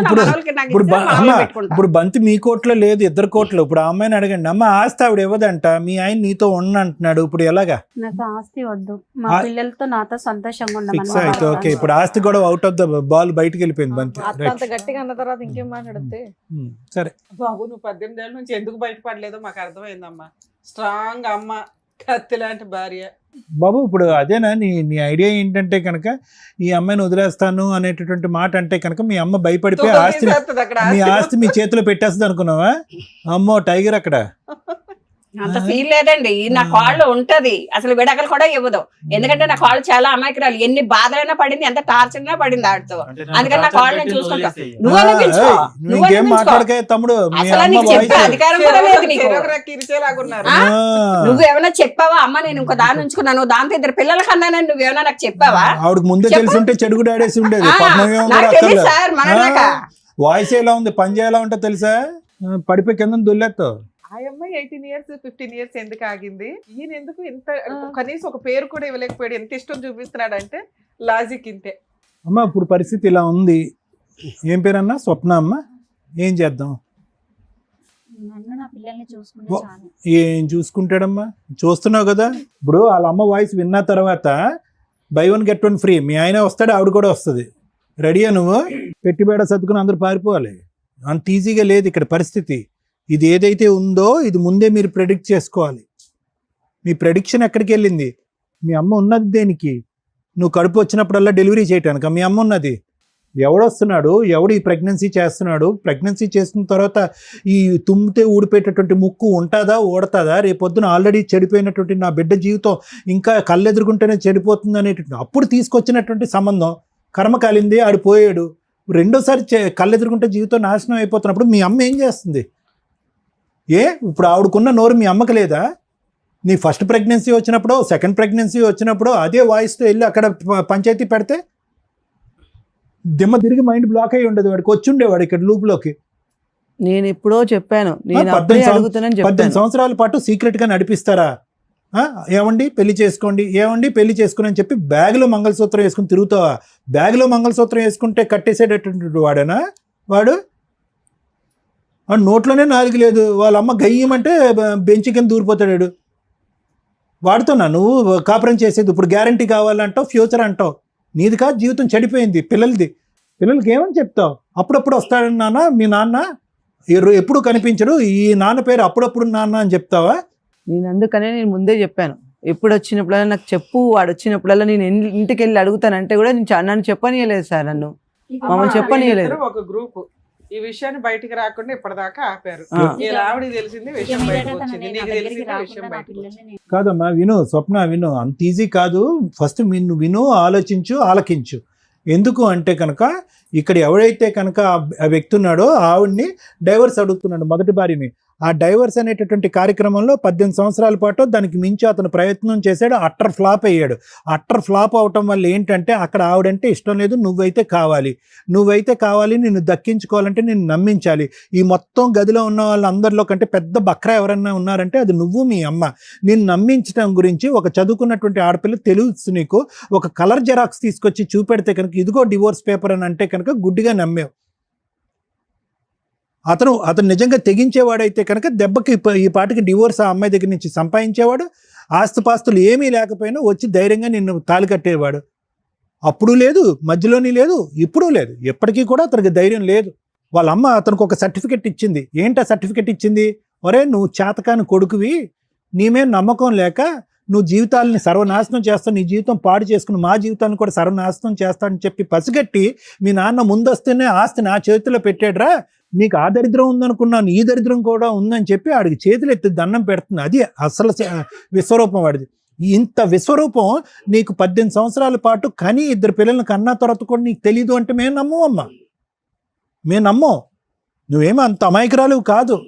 ఇప్పుడు బంతి మీ కోట్లో లేదు, 2 కోట్లు. ఇప్పుడు ఆ అమ్మాయిని అడగండి, అమ్మ ఆస్తి ఆవిడ ఇవ్వదంట, మీ ఆయన నీతో అంటున్నాడు, ఇప్పుడు ఎలాగా? నాకు ఆస్తి వద్దు, మా పిల్లలతో నాతో సంతోషంగా అయితే ఓకే. ఇప్పుడు ఆస్తి కూడా అవుట్ ఆఫ్ ద బాల్ బయటకు వెళ్ళిపోయింది బంతి. అంత గట్టిగా అన్న తర్వాత ఇంకేం మాట్లాడితే? సరే బాబు, నువ్వు 18 ఏళ్ళ నుంచి ఎందుకు బయటపడలేదో మాకు అర్థమైందమ్మా. స్ట్రాంగ్ అమ్మ, కత్తి లాంటి భార్య. బాబు ఇప్పుడు అదేనా నీ ఐడియా ఏంటంటే కనుక ఈ అమ్మాయిని వదిలేస్తాను అనేటటువంటి మాట అంటే కనుక మీ అమ్మ భయపడిపోయి మీ ఆస్తి మీ చేతిలో పెట్టేస్తుంది అనుకున్నావా? అమ్మో టైగర్ అక్కడ. అంత ఫీల్ లేదండి, నా కాళ్ళు ఉంటది, అసలు విడాకులు కూడా ఇవ్వదు. ఎందుకంటే నా కాళ్ళు చాలా అమాయకురాలు, ఎన్ని బాధలైనా పడింది, ఎంత టార్చర్ అయినా పడింది ఆడితో. అందుకని నా కాళ్ళు నేను చూసుకుంటా. నువ్వు అనిపించుకో, తమ్ముడు, అసలు నీకు చెప్పే అధికారం కూడా లేదు నీకు. నువ్వేమైనా చెప్పావా? అమ్మ నేను ఇంకో దాన్ని ఉంచుకున్నాను, దాంతో 2 పిల్లల కన్నానని నువ్వేమైనా నాకు చెప్పావా? ఆవిడకి ముందే తెలిసి ఉంటే చెడుగుడు ఆడేసి ఉండేది. సార్ మన వాయిస్ ఎలా ఉంది, పని ఎలా ఉంటుందో తెలుసా? పడిపోయి కింద దొల్లేస్తావు. ఆ అమ్మాయి 18 years 15 years ఎందుకు ఆగింది? ఈయన ఎందుకు ఇంత కనీసం ఒక పేరు కూడా ఇవ్వలేకపోయాడు? ఎంత ఇష్టం చూపిస్తున్నాడు అంటే లాజిక్ ఇంతే. అమ్మ ఇప్పుడు పరిస్థితి ఇలా ఉంది. ఏం పేరన్నా? స్వప్న అమ్మ. ఏం చేద్దాం? ఏం చూసుకుంటాడమ్మా? చూస్తున్నావు కదా. ఇప్పుడు వాళ్ళ అమ్మ వాయిస్ విన్న తర్వాత buy 1 get 1 ఫ్రీ. మీ ఆయన వస్తాడు, ఆవిడ కూడా వస్తుంది. రెడీయా నువ్వు? పెట్టిబేడ సర్దుకుని అందరూ పారిపోవాలి. అంత ఈజీగా లేదు ఇక్కడ పరిస్థితి. ఇది ఏదైతే ఉందో ఇది ముందే మీరు ప్రెడిక్ట్ చేసుకోవాలి. మీ ప్రెడిక్షన్ ఎక్కడికి వెళ్ళింది? మీ అమ్మ ఉన్నది దేనికి? నువ్వు కడుపు వచ్చినప్పుడల్లా డెలివరీ చేయటానికి మీ అమ్మ ఉన్నది. ఎవడొస్తున్నాడు, ఎవడు ఈ ప్రెగ్నెన్సీ చేస్తున్నాడు? ప్రెగ్నెన్సీ చేసిన తర్వాత ఈ తుమ్మితే ఊడిపోయేటటువంటి ముక్కు ఉంటుందా, ఊడతాదా? రేపొద్దున ఆల్రెడీ చెడిపోయినటువంటి నా బిడ్డ జీవితం ఇంకా కళ్ళెదురుకుంటేనే చెడిపోతుంది అనేటువంటి అప్పుడు తీసుకొచ్చినటువంటి సంబంధం కర్మ కాలింది, ఆడిపోయాడు. రెండోసారి కళ్ళెదురుకుంటే జీవితం నాశనం అయిపోతున్నప్పుడు మీ అమ్మ ఏం చేస్తుంది? ఇప్పుడు ఆవిడకున్న నోరు మీ అమ్మకి లేదా? నీ ఫస్ట్ ప్రెగ్నెన్సీ వచ్చినప్పుడు, సెకండ్ ప్రెగ్నెన్సీ వచ్చినప్పుడు అదే వాయిస్తో వెళ్ళి అక్కడ పంచాయతీ పెడితే దిమ్మ తిరిగి మైండ్ బ్లాక్ అయ్యి ఉండదు. వాడికి వచ్చి ఉండేవాడు ఇక్కడ లూప్లోకి. నేను ఎప్పుడో చెప్పాను, 18 సంవత్సరాల పాటు సీక్రెట్గా నడిపిస్తారా? ఏమండి పెళ్లి చేసుకోండి, ఏమండి పెళ్లి చేసుకుని అని చెప్పి బ్యాగ్లో మంగళసూత్రం వేసుకుని తిరుగుతావా? బ్యాగ్లో మంగళసూత్రం వేసుకుంటే కట్టేసేటటువంటి వాడేనా వాడు? నోట్లోనే నాలుగు లేదు. వాళ్ళ అమ్మ గయ్యమంటే బెంచ్ కింద దూరిపోతాడు. వాడుతున్నా నువ్వు కాపురం చేసేది. ఇప్పుడు గ్యారంటీ కావాలంటావు, ఫ్యూచర్ అంటావు. నీది కాదు, జీవితం చెడిపోయింది. పిల్లలకి ఏమని చెప్తావు? అప్పుడప్పుడు వస్తాడని నాన్న మీ నాన్న, ఎప్పుడు కనిపించడు, ఈ నాన్న పేరు అప్పుడప్పుడు నాన్న అని చెప్తావా? అందుకనే నేను ముందే చెప్పాను, ఎప్పుడు వచ్చినప్పుడల్లా నాకు చెప్పు, వాడు వచ్చినప్పుడల్లా నేను ఇంటికి వెళ్ళి అడుగుతానంటే కూడా నన్ను చెప్పనీయలేదు సార్. నన్ను మమ్మల్ని చెప్పనీయలేదు. ఒక గ్రూప్ ఈ విషయాన్ని బయటికి రాకుండా ఇప్పటిదాకా ఆపారు. ఆవిడకి తెలిసింది విషయం బయటకు వచ్చింది, నీకు తెలిసింది విషయం బయటకు వచ్చింది. కాదమ్మా విను, స్వప్న విను, అంత ఈజీ కాదు. ఫస్ట్ విను, ఆలోచించు, ఆలకించు. ఎందుకు అంటే కనుక ఇక్కడ ఎవడైతే కనుక ఆ వ్యక్తి ఉన్నాడో ఆవిడ్ని డైవర్స్ అడుగుతున్నాడు, మొదటి భార్యని. ఆ డైవర్స్ అనేటటువంటి కార్యక్రమంలో 18 సంవత్సరాల పాటు దానికి మించి అతను ప్రయత్నం చేశాడు, అట్టర్ ఫ్లాప్ అయ్యాడు. అట్టర్ ఫ్లాప్ అవటం వల్ల ఏంటంటే అక్కడ ఆవిడంటే ఇష్టం లేదు, నువ్వైతే కావాలి, నిన్ను దక్కించుకోవాలంటే నిన్ను నమ్మించాలి. ఈ మొత్తం గదిలో ఉన్న వాళ్ళందరిలో కంటే పెద్ద బక్రా ఎవరన్నా ఉన్నారంటే అది నువ్వు, మీ అమ్మ. నిన్ను నమ్మించడం గురించి ఒక చదువుకున్నటువంటి ఆడపిల్ల తెలుసు నీకు, ఒక కలర్ జెరాక్స్ తీసుకొచ్చి చూపెడితే కనుక ఇదిగో డివోర్స్ పేపర్ అని అంటే కనుక గుడ్డిగా నమ్మేవు. అతను నిజంగా తెగించేవాడైతే కనుక దెబ్బకి ఈ పాటికి డివోర్స్ ఆ అమ్మాయి దగ్గర నుంచి సంపాదించేవాడు, ఆస్తిపాస్తులు ఏమీ లేకపోయినా వచ్చి ధైర్యంగా నిన్ను తాళి కట్టేవాడు. అప్పుడు లేదు, మధ్యలోని లేదు, ఇప్పుడు లేదు, ఎప్పటికీ కూడా అతనికి ధైర్యం లేదు. వాళ్ళ అమ్మ అతనికి ఒక సర్టిఫికెట్ ఇచ్చింది. ఏంటి ఆ సర్టిఫికెట్ ఇచ్చింది? ఒరే నువ్వు చేతకాని కొడుకువి, నీమే నమ్మకం లేక నువ్వు జీవితాలని సర్వనాశనం చేస్తావు, నీ జీవితం పాడు చేసుకుని మా జీవితాన్ని కూడా సర్వనాశనం చేస్తానని చెప్పి పసిగట్టి మీ నాన్న ముందొస్తేనే ఆస్తి నా చేతిలో పెట్టాడురా, నీకు ఆ దరిద్రం ఉందనుకున్నాను, ఈ దరిద్రం కూడా ఉందని చెప్పి ఆడికి చేతులు ఎత్తి దండం పెడుతుంది. అది అసలు విశ్వరూపం వాడిది. ఇంత విశ్వరూపం నీకు 18 సంవత్సరాల పాటు కని 2 పిల్లలను కన్నా తర్వాత కూడా నీకు తెలీదు అంటే మేము నమ్మమ్మా, మేము నమ్మం. నువ్వేమో అంత అమాయకురాలు కాదు.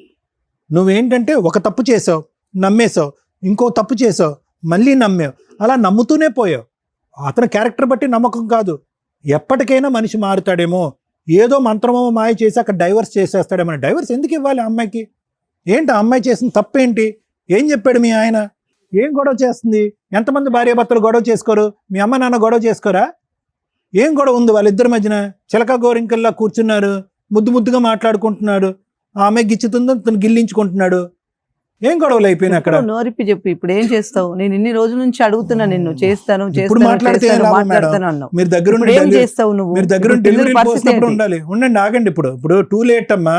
నువ్వేంటంటే ఒక తప్పు చేసావు, నమ్మేశావు, ఇంకో తప్పు చేసావు, మళ్ళీ నమ్మావు, అలా నమ్ముతూనే పోయావు. అతని క్యారెక్టర్ బట్టి నమ్మకం కాదు. ఎప్పటికైనా మనిషి మారుతాడేమో, ఏదో మంత్రమో మాయ చేసి అక్కడ డైవర్స్ చేసేస్తాడేమో. డైవర్స్ ఎందుకు ఇవ్వాలి ఆ అమ్మాయికి? ఏంటి ఆ అమ్మాయి చేసిన తప్పేంటి? ఏం చెప్పాడు మీ ఆయన? ఏం గొడవ చేస్తుంది? ఎంతమంది భార్యాభర్తలు గొడవ చేసుకోరు? మీ అమ్మ నాన్న గొడవ చేసుకోరా? ఏం గొడవ ఉంది వాళ్ళిద్దరి మధ్యన? చిలక గోరింకల్లా కూర్చున్నారు, ముద్దుగా మాట్లాడుకుంటున్నాడు. ఆ అమ్మాయి గిచ్చుతుందో తను గిల్లించుకుంటున్నాడు. ఏం గొడవలు అయిపోయినా అక్కడ? నోరిప్పి చెప్పు, ఇప్పుడు ఏం చేస్తావు? నేను ఇన్ని రోజుల నుంచి అడుగుతున్నా నిన్ను, చేస్తాను ఇప్పుడు మాట్లాడితే మీరు దగ్గరుండి ఏం చేస్తావు నువ్వు? మీరు దగ్గరుండి డెలివరీ పోసినప్పుడు ఉండండి, ఆగండి. ఇప్పుడు టూ లేట్ అమ్మా.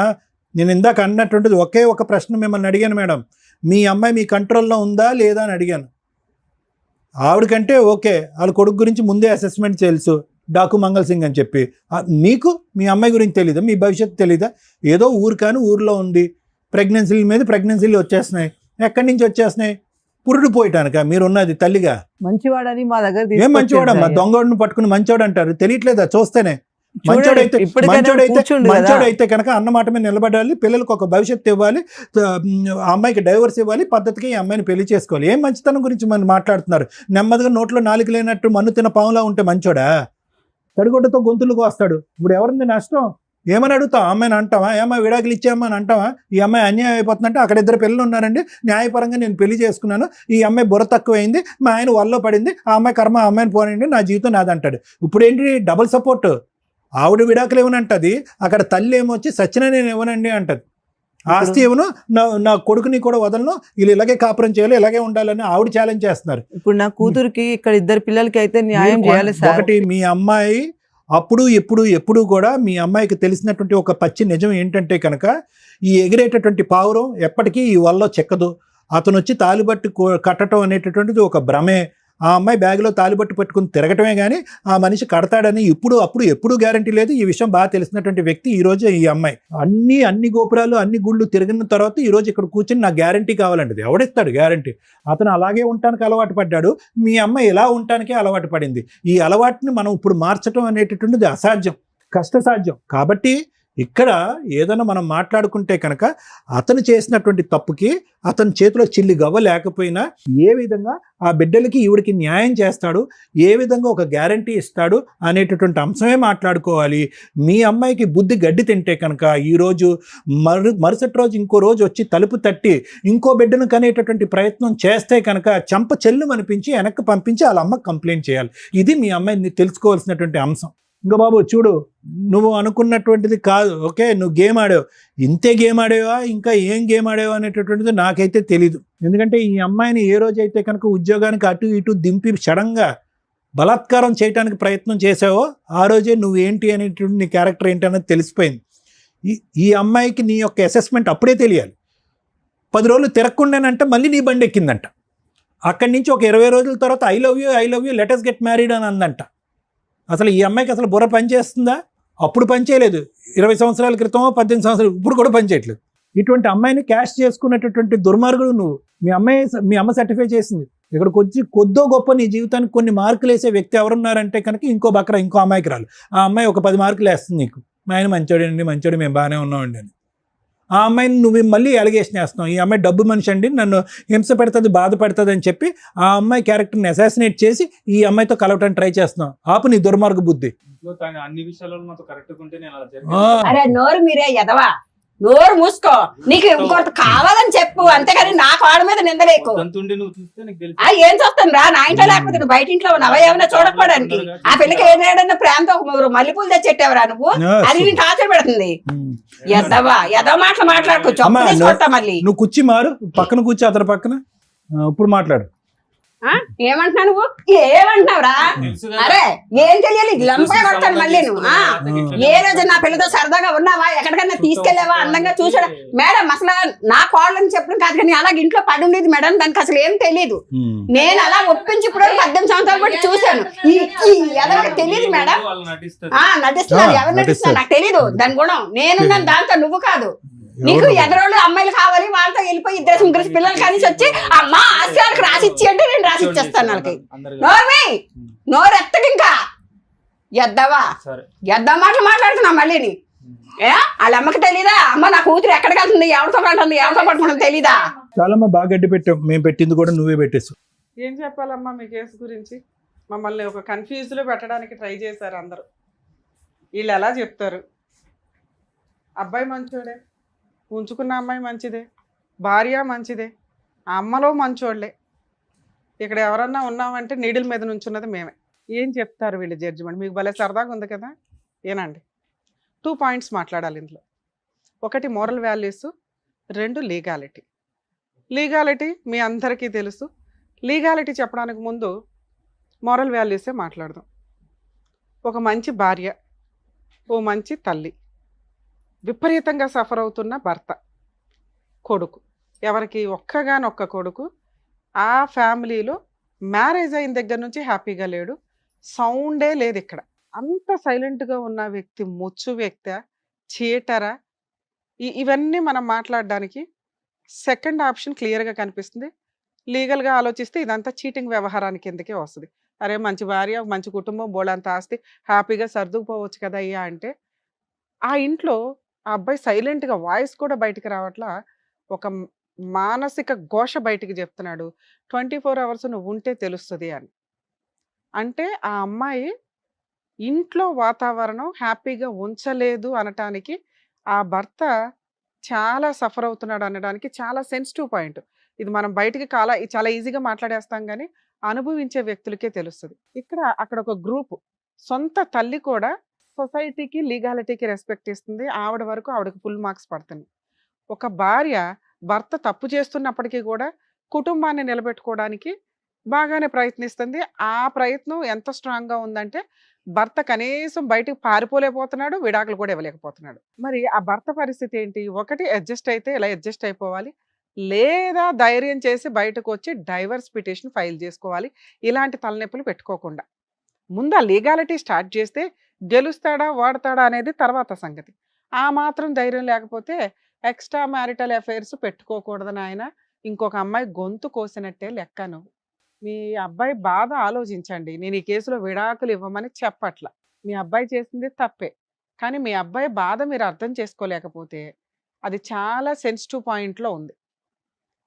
నేను ఇందాక అన్నటువంటిది ఒకే ఒక ప్రశ్న మిమ్మల్ని అడిగాను మేడం, మీ అమ్మాయి మీ కంట్రోల్లో ఉందా లేదా అని అడిగాను. ఆవిడకంటే ఓకే, వాళ్ళ కొడుకు గురించి ముందే అసెస్మెంట్ తెలుసు, డాకు మంగళ సింగ్ అని చెప్పి. మీకు మీ అమ్మాయి గురించి తెలీదా? మీ భవిష్యత్తు తెలీదా? ఏదో ఊరు కానీ ఊర్లో ఉంది, ప్రెగ్నెన్సీల మీద ప్రెగ్నెన్సీలు వచ్చేస్తున్నాయి. ఎక్కడి నుంచి వచ్చేస్తున్నాయి? పురుడు పోయటానిక మీరు ఉన్నది తల్లిగా? మంచివాడని మా దగ్గర ఏం మంచివాడమ్మా? దొంగోడిని పట్టుకుని మంచివాడు అంటారు, తెలియట్లేదా? చూస్తేనే మంచోడైతే కనుక అన్నమాట మీద నిలబడాలి, పిల్లలకు ఒక భవిష్యత్తు ఇవ్వాలి, ఆ అమ్మాయికి డైవర్స్ ఇవ్వాలి, పద్ధతికి ఈ అమ్మాయిని పెళ్లి చేసుకోవాలి. ఏం మంచితనం గురించి మనం మాట్లాడుతున్నారు? నెమ్మదిగా నోట్లో నాలుగు లేనట్టు మన్ను తిన్న పాములా ఉంటే మంచోడా? తడిగొడ్డతో గొంతులకు వస్తాడు. ఇప్పుడు ఎవరింది నష్టం? ఏమని అడుగుతావు? అమ్మాయిని అంటావా? ఏమన్నా విడాకులు ఇచ్చామని అంటావా? ఈ అమ్మాయి అన్యాయం అయిపోతుందంటే అక్కడ 2 పిల్లలు ఉన్నారండి, న్యాయపరంగా నేను పెళ్లి చేసుకున్నాను, ఈ అమ్మాయి బుర్ర తక్కువైంది, మా ఆయన వల్ల పడింది, ఆ అమ్మాయి కర్మ ఆ అమ్మాయిని పోనండి, నా జీవితం నాదంటాడు. ఇప్పుడు ఏంటి డబుల్ సపోర్ట్? ఆవిడ విడాకులు ఇవ్వనంటది, అక్కడ తల్లి ఏమొచ్చి సచిన నేను ఇవ్వనండి అంటది. ఆస్తి ఇవ్వను, నా కొడుకుని కూడా వదలను, వీళ్ళు ఇలాగే కాపురం చేయాలి, ఇలాగే ఉండాలని ఆవిడ ఛాలెంజ్ చేస్తున్నారు. ఇప్పుడు నా కూతురికి ఇక్కడ 2 పిల్లలకి అయితే న్యాయం చేయాలి సార్. ఒకటి, మీ అమ్మాయి అప్పుడు ఎప్పుడు కూడా మీ అమ్మాయికి తెలిసినటువంటి ఒక పచ్చి నిజం ఏంటంటే కనుక, ఈ ఎగిరేటటువంటి పావురం ఎప్పటికీ ఈ వల్ల చెక్కదు. అతను వచ్చి తాలిబట్టి కట్టడం అనేటటువంటిది ఒక భ్రమే. ఆ అమ్మాయి బ్యాగ్లో తాలిబట్టు పెట్టుకుని తిరగటమే కానీ ఆ మనిషి కడతాడని ఎప్పుడు గ్యారంటీ లేదు. ఈ విషయం బాగా తెలిసినటువంటి వ్యక్తి ఈ రోజు ఈ అమ్మాయి. అన్ని గోపురాలు అన్ని గుళ్ళు తిరిగిన తర్వాత ఈ రోజు ఇక్కడ కూర్చొని నాకు గ్యారంటీ కావాలండి. ఎవడిస్తాడు గ్యారంటీ? అతను అలాగే ఉండటానికి అలవాటు పడ్డాడు, మీ అమ్మాయి ఇలా ఉండటానికే అలవాటు పడింది. ఈ అలవాటుని మనం ఇప్పుడు మార్చడం అనేటటువంటిది అసాధ్యం, కష్టసాధ్యం. కాబట్టి ఇక్కడ ఏదైనా మనం మాట్లాడుకుంటే కనుక అతను చేసినటువంటి తప్పుకి అతని చేతిలో చిల్లి గవ్వ లేకపోయినా ఏ విధంగా ఆ బిడ్డలకి ఈవిడికి న్యాయం చేస్తాడు, ఏ విధంగా ఒక గ్యారంటీ ఇస్తాడు అనేటటువంటి అంశమే మాట్లాడుకోవాలి. మీ అమ్మాయికి బుద్ధి గడ్డి తింటే కనుక ఈరోజు మరుసటి రోజు ఇంకో రోజు వచ్చి తలుపు తట్టి ఇంకో బిడ్డను కనేటటువంటి ప్రయత్నం చేస్తే కనుక చెంప చెల్లు అనిపించి వెనక్కి పంపించి వాళ్ళ అమ్మకి కంప్లైంట్ చేయాలి. ఇది మీ అమ్మాయిని తెలుసుకోవాల్సినటువంటి అంశం. ఇంకా బాబు చూడు, నువ్వు అనుకున్నటువంటిది కాదు. ఓకే, నువ్వు గేమ్ ఆడావు, ఇంతే గేమ్ ఆడేవా, ఇంకా ఏం గేమ్ ఆడేవా అనేటటువంటిది నాకైతే తెలీదు. ఎందుకంటే ఈ అమ్మాయిని ఏ రోజైతే కనుక ఉద్యోగానికి అటు ఇటు దింపి సడన్గా బలాత్కారం చేయడానికి ప్రయత్నం చేసావో ఆ రోజే నువ్వు ఏంటి అనేటువంటి నీ క్యారెక్టర్ ఏంటి అనేది తెలిసిపోయింది. ఈ అమ్మాయికి నీ యొక్క అసెస్మెంట్ అప్పుడే తెలియాలి. 10 రోజులు తిరగకుండానంటే మళ్ళీ నీ బండి ఎక్కిందంట. అక్కడి నుంచి ఒక 20 రోజుల తర్వాత I love you let us get married అని అందంట. అసలు ఈ అమ్మాయికి అసలు బుర్ర పనిచేస్తుందా? అప్పుడు పనిచేయలేదు, 20 సంవత్సరాల క్రితం 18 సంవత్సరాలు, ఇప్పుడు కూడా పనిచేయట్లేదు. ఇటువంటి అమ్మాయిని క్యాష్ చేసుకున్నటువంటి దుర్మార్గుడు నువ్వు. మీ అమ్మ సర్టిఫై చేసింది. ఇక్కడికి వచ్చి కొద్దో గొప్ప నీ జీవితానికి కొన్ని మార్కులు వేసే వ్యక్తి ఎవరున్నారంటే కనుక ఇంకో అమ్మాయికి రాలు. ఆ అమ్మాయి ఒక 10 మార్కులు వేస్తుంది నీకు, మా ఆయన మంచోడు, మేము బాగానే ఉన్నామండి అని. ఆ అమ్మాయిని నువ్వు మళ్ళీ అలిగేషన్ వేస్తున్నావు, ఈ అమ్మాయి డబ్బు మనిషి అండి, నన్ను హింస పెడుతుంది, బాధ పెడుతుంది అని చెప్పి ఆ అమ్మాయి క్యారెక్టర్ని అసాసినేట్ చేసి ఈ అమ్మాయితో కలవటానికి ట్రై చేస్తున్నావు. ఆపు నీ దుర్మార్గ బుద్ధి. ఇంట్లో తను అన్ని విషయాలలో నాతో కరెక్ట్గా ఉంటే నేను అలా ఆ, జరిగింది. అరే నోరు మీరే ఎదవా, నోరు మూసుకో. నీకు ఇంకొకటి కావాలని చెప్పు, అంతేగాని నా కాళ్ళ మీద నిందలేకు. తంతుండి నువ్వు చూస్తే నీకు తెలుసు. ఏం చూస్తాను రా, నా ఇంట్లో లేకపోతే నువ్వు బయట ఇంట్లో ఉన్నావా ఏమైనా చూడకపోవడానికి? ఆ పిల్లకి ఏదైనా ప్రేమతో ఒక మల్లెపూలు తెచ్చెట్టావరా నువ్వు? అది నేను టార్చర్ పెడుతుంది. ఉమ్. ఎద్దవా ఎదవ మాటలు మాట్లాడుకో, అమ్మా, చెప్పు తీసుకొస్తా మళ్ళీ. నువ్వు కుర్చీ మారు, పక్కన కూర్చో అతని పక్కన. ఇప్పుడు మాట్లాడు. ఏమంటున్నావు నువ్వు? ఏమంటున్నావురా? తెలుసు కదా. అరే ఏం తెలియాలి, లంపగా కొడతాను మళ్ళీ నువ్వు. ఏ రోజు నా పిల్లతో సరదాగా ఉన్నావా, ఎక్కడికైనా తీసుకెళ్లావా, అందంగా చూసాడా? మేడం అసలు నా కోళ్ళని చెప్పడం కాదు, కానీ అలాగే ఇంట్లో పడి ఉండేది మేడం, దానికి అసలు ఏం తెలియదు. నేను అలా ఒప్పించి ఇప్పుడు 18 సంవత్సరాలు బట్టి చూశాను. ఎవరికి తెలియదు మేడం. వాళ్ళు నటిస్తారు. నటిస్తున్నారు, ఎవరు నటిస్తున్నారు నాకు తెలీదు. దాని గుణం నేనున్నాను, దాంతో నువ్వు కాదు. నీకు ఎదరోళ్ళు అమ్మాయిలు కావాలి, వాళ్ళతో వెళ్ళిపోయి 2 పిల్లలు కలిసి వచ్చి అమ్మ ఆశయాలకు రాసిచ్చి అంటే నేను రాసిచ్చేస్తాను వాళ్ళకి. నోర్మి నోరు ఎత్తకి ఇంకా ఎద్దవా సరే. ఎద్ద మాటలు మాట్లాడుతున్నా మళ్ళీ నీ. వాళ్ళ అమ్మకి తెలీదా అమ్మ నా కూతురు ఎక్కడికి వెళ్తుంది, ఎవరితో కంటుంది, ఎవరితో పట్టుకుంటుంది తెలీదా? చాలమ్మా, బాగా గడ్డి పెట్టావు. మేము పెట్టింది కూడా నువ్వే పెట్టేసు. ఏం చెప్పాలమ్మా మీ కేసు గురించి? మమ్మల్ని ఒక కన్ఫ్యూజ్లో పెట్టడానికి ట్రై చేశారు అందరూ. వీళ్ళు ఎలా చెప్తారు? అబ్బాయి మంచోడే, ఉంచుకున్న అమ్మాయి మంచిదే, భార్య మంచిదే, ఆ అమ్మలో మంచోళ్ళే, ఇక్కడ ఎవరన్నా ఉన్నామంటే నీడిల్ మీద నుంచున్నది మేమే. ఏం చెప్తారు వీళ్ళు జడ్జిమెంట్? మీకు భలే సరదాగా ఉంది కదా. ఏనండి, 2 పాయింట్స్ మాట్లాడాలి ఇందులో. 1 మోరల్ వాల్యూస్, 2 లీగాలిటీ. లీగాలిటీ మీ అందరికీ తెలుసు. లీగాలిటీ చెప్పడానికి ముందు మోరల్ వాల్యూసే మాట్లాడదాం. ఒక మంచి భార్య, ఓ మంచి తల్లి, విపరీతంగా సఫర్ అవుతున్న భర్త, కొడుకు, ఎవరికి ఒక్కగానొక్క కొడుకు, ఆ ఫ్యామిలీలో మ్యారేజ్ అయిన దగ్గర నుంచి హ్యాపీగా లేడు, సౌండే లేదు ఇక్కడ. అంత సైలెంట్గా ఉన్న వ్యక్తి ముచ్చు వ్యక్తి, చీటరా? ఇవన్నీ మనం మాట్లాడడానికి సెకండ్ ఆప్షన్ క్లియర్గా కనిపిస్తుంది. లీగల్గా ఆలోచిస్తే ఇదంతా చీటింగ్ వ్యవహారానికి కిందకే వస్తుంది. అరే మంచి భార్య, మంచి కుటుంబం, బోళంత ఆస్తి, హ్యాపీగా సర్దుకుపోవచ్చు కదా అయ్యా అంటే, ఆ ఇంట్లో ఆ అబ్బాయి సైలెంట్గా, వాయిస్ కూడా బయటికి రావట్లా, ఒక మానసిక ఘోష బయటికి చెప్తున్నాడు, 24 అవర్స్ నువ్వు ఉంటే తెలుస్తుంది అని. అంటే ఆ అమ్మాయి ఇంట్లో వాతావరణం హ్యాపీగా ఉంచలేదు అనటానికి, ఆ భర్త చాలా సఫర్ అవుతున్నాడు అనడానికి చాలా సెన్సిటివ్ పాయింట్ ఇది. మనం బయటికి చాలా ఈజీగా మాట్లాడేస్తాం, కానీ అనుభవించే వ్యక్తులకే తెలుస్తుంది. అక్కడ ఒక గ్రూప్, సొంత తల్లి కూడా సొసైటీకి, లీగాలిటీకి రెస్పెక్ట్ ఇస్తుంది. ఆవిడ వరకు ఆవిడకి ఫుల్ మార్క్స్ పడుతుంది. ఒక భార్య భర్త తప్పు చేస్తున్నప్పటికీ కూడా కుటుంబాన్ని నిలబెట్టుకోవడానికి బాగానే ప్రయత్నిస్తుంది. ఆ ప్రయత్నం ఎంత స్ట్రాంగ్గా ఉందంటే, భర్త కనీసం బయటకు పారిపోలేకపోతున్నాడు, విడాకులు కూడా ఇవ్వలేకపోతున్నాడు. మరి ఆ భర్త పరిస్థితి ఏంటి? ఒకటి అడ్జస్ట్ అయితే ఇలా అడ్జస్ట్ అయిపోవాలి, లేదా ధైర్యం చేసి బయటకు వచ్చి డైవర్స్ పిటిషన్ ఫైల్ చేసుకోవాలి. ఇలాంటి తలనొప్పులు పెట్టుకోకుండా ముందు ఆ లీగాలిటీ స్టార్ట్ చేస్తే గెలుస్తాడా ఓడతాడా అనేది తర్వాత సంగతి. ఆ మాత్రం ధైర్యం లేకపోతే ఎక్స్ట్రా మ్యారిటల్ అఫైర్స్ పెట్టుకోకూడదని ఆయన ఇంకొక అమ్మాయి గొంతు కోసినట్టే లెక్క. నువ్వు మీ అబ్బాయి బాధ ఆలోచించండి. నేను ఈ కేసులో విడాకులు ఇవ్వమని చెప్పట్ల, మీ అబ్బాయి చేసింది తప్పే, కానీ మీ అబ్బాయి బాధ మీరు అర్థం చేసుకోలేకపోతే అది చాలా సెన్సిటివ్ పాయింట్లో ఉంది.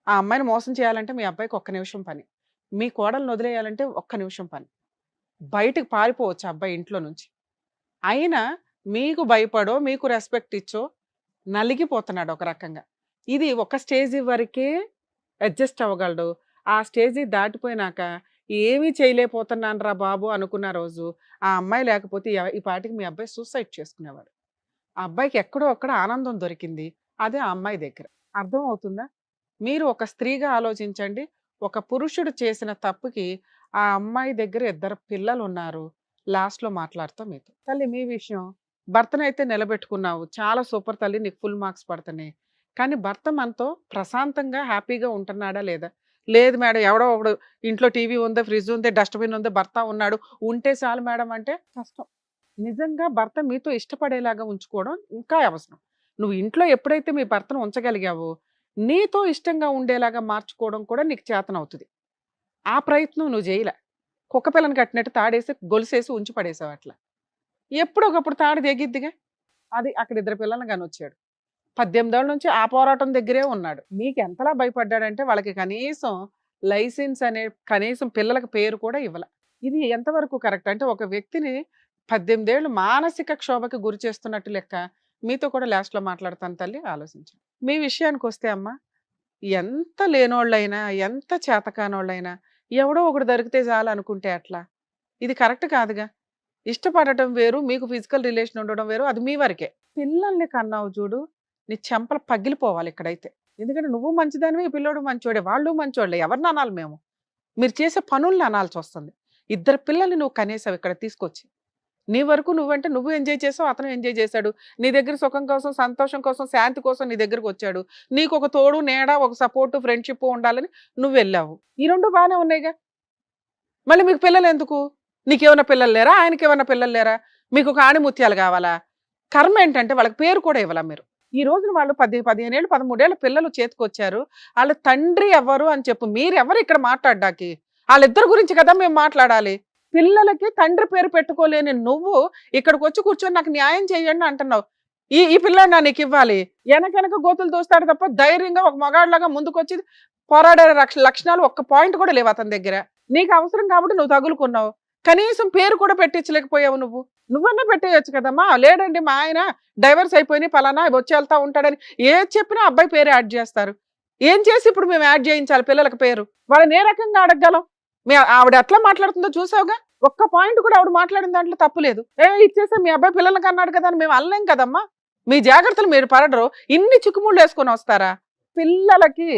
ఆ అమ్మాయిని మోసం చేయాలంటే మీ అబ్బాయికి 1 నిమిషం పని, మీ కోడలను వదిలేయాలంటే 1 నిమిషం పని. బయటకు పారిపోవచ్చు అబ్బాయి ఇంట్లో నుంచి. అయినా మీకు భయపడో, మీకు రెస్పెక్ట్ ఇచ్చో నలిగిపోతున్నాడు ఒక రకంగా. ఇది ఒక స్టేజ్ వరకే అడ్జస్ట్ అవ్వగలడు. ఆ స్టేజ్ దాటిపోయినాక ఏమీ చేయలేకపోతున్నాను రా బాబు అనుకున్న రోజు ఆ అమ్మాయి లేకపోతే ఈ పాటికి మీ అబ్బాయి సూసైడ్ చేసుకునేవాడు. ఆ అబ్బాయికి ఎక్కడో అక్కడ ఆనందం దొరికింది, అదే ఆ అమ్మాయి దగ్గర. అర్థం అవుతుందా? మీరు ఒక స్త్రీగా ఆలోచించండి. ఒక పురుషుడు చేసిన తప్పుకి ఆ అమ్మాయి దగ్గర 2 పిల్లలు ఉన్నారు. లాస్ట్లో మాట్లాడతాం మీతో. తల్లి మీ విషయం, భర్తనైతే నిలబెట్టుకున్నావు, చాలా సూపర్ తల్లి, నీకు ఫుల్ మార్క్స్ పడుతున్నాయి. కానీ భర్త మనతో ప్రశాంతంగా హ్యాపీగా ఉంటున్నాడా లేదా? లేదు మేడం, ఎవడో ఒకడు ఇంట్లో టీవీ ఉంది, ఫ్రిడ్జ్ ఉంది, డస్ట్బిన్ ఉంది, భర్త ఉన్నాడు, ఉంటే చాలు మేడం అంటే కష్టం. నిజంగా భర్త మీతో ఇష్టపడేలాగా ఉంచుకోవడం ఇంకా అవసరం. నువ్వు ఇంట్లో ఎప్పుడైతే మీ భర్తను ఉంచగలిగావో, నీతో ఇష్టంగా ఉండేలాగా మార్చుకోవడం కూడా నీకు చేతనవుతుంది. ఆ ప్రయత్నం నువ్వు చేయలే. కుక్క పిల్లని కట్టినట్టు తాడేసి గొలుసేసి ఉంచి పడేసావు. అట్లా ఎప్పుడో ఒకప్పుడు తాడు తెగిద్దిగా. అది అక్కడ 2 పిల్లలను కానీ వచ్చాడు. 18 ఏళ్ళ నుంచి ఆ పోరాటం దగ్గరే ఉన్నాడు. మీకు ఎంతలా భయపడ్డాడంటే వాళ్ళకి కనీసం లైసెన్స్ అనే కనీసం పిల్లలకి పేరు కూడా ఇవ్వాల. ఇది ఎంతవరకు కరెక్ట్? అంటే ఒక వ్యక్తిని 18 ఏళ్ళు మానసిక క్షోభకి గురి చేస్తున్నట్టు లెక్క. మీతో కూడా లాస్ట్లో మాట్లాడతాను తల్లి, ఆలోచించండి. మీ విషయానికి వస్తే అమ్మ, ఎంత లేనోళ్ళైనా ఎంత చేతకానోళ్ళైనా ఎవడో ఒకడు దొరికితే చాలు అనుకుంటే అట్లా, ఇది కరెక్ట్ కాదుగా. ఇష్టపడటం వేరు, మీకు ఫిజికల్ రిలేషన్ ఉండడం వేరు, అది మీ వరకే. పిల్లల్ని కన్నావు చూడు, నీ చెంపలు పగిలిపోవాలి ఇక్కడైతే. ఎందుకంటే నువ్వు మంచిదానివి, ఈ పిల్లోడు మంచోడే, వాళ్ళు మంచోళ్ళే. ఎవరిని అనాలి మేము? మీరు చేసే పనుల్ని అనాల్సి వస్తుంది. 2 పిల్లల్ని నువ్వు కనేసావు ఇక్కడ తీసుకొచ్చి. నీ వరకు నువ్వంటే నువ్వు ఎంజాయ్ చేసావు, అతను ఎంజాయ్ చేశాడు. నీ దగ్గర సుఖం కోసం, సంతోషం కోసం, శాంతి కోసం నీ దగ్గరకు వచ్చాడు. నీకు ఒక తోడు నీడ, ఒక సపోర్టు, ఫ్రెండ్షిప్ ఉండాలని నువ్వు వెళ్ళావు. ఈ 2 బాగానే ఉన్నాయిగా. మళ్ళీ మీకు పిల్లలు ఎందుకు? నీకేమైనా పిల్లలు లేరా? ఆయనకి ఏమైనా పిల్లలు లేరా? మీకు ఒక ఆణిముత్యాలు కావాలా? కర్మ ఏంటంటే వాళ్ళకి పేరు కూడా ఇవ్వాలా మీరు? ఈ రోజున వాళ్ళు 15 ఏళ్ళు 13 ఏళ్ళ పిల్లలు చేతికొచ్చారు. వాళ్ళ తండ్రి ఎవరు అని చెప్పు. మీరెవరు ఇక్కడ మాట్లాడ్డానికి? వాళ్ళిద్దరి గురించి కదా మేము మాట్లాడాలి. పిల్లలకి తండ్రి పేరు పెట్టుకోలేని నువ్వు ఇక్కడికి వచ్చి కూర్చొని నాకు న్యాయం చేయండి అంటున్నావు. ఈ పిల్లాడిని నీకు ఇవ్వాలి. వెనక గోతులు దోస్తాడు తప్ప ధైర్యంగా ఒక మగాడిలాగా ముందుకొచ్చి పోరాడే లక్షణాలు ఒక్క పాయింట్ కూడా లేవు అతని దగ్గర. నీకు అవసరం కాబట్టి నువ్వు తగులుకున్నావు. కనీసం పేరు కూడా పెట్టించలేకపోయావు. నువ్వన్నా పెట్టేయచ్చు కదమ్మా. లేడండి మా ఆయన డైవర్స్ అయిపోయి పలానా వచ్చి వెళ్తా ఉంటాడని ఏది చెప్పినా అబ్బాయి పేరు యాడ్ చేస్తారు. ఏం చేసి ఇప్పుడు మేము యాడ్ చేయించాలి పిల్లలకి పేరు? వాళ్ళని ఏ రకంగా అడగగలం? ఆవిడ ఎట్లా మాట్లాడుతుందో చూసావుగా. ఒక్క పాయింట్ కూడా ఆవిడ మాట్లాడిన దాంట్లో తప్పులేదు. ఇచ్చేసా మీ అబ్బాయి పిల్లలకి అన్నాడు కదా అని మేము అనలేం కదమ్మా. మీ జాగ్రత్తలు మీరు పడరు. ఇన్ని చిక్కుముళ్ళు వేసుకొని వస్తారా? పిల్లలకి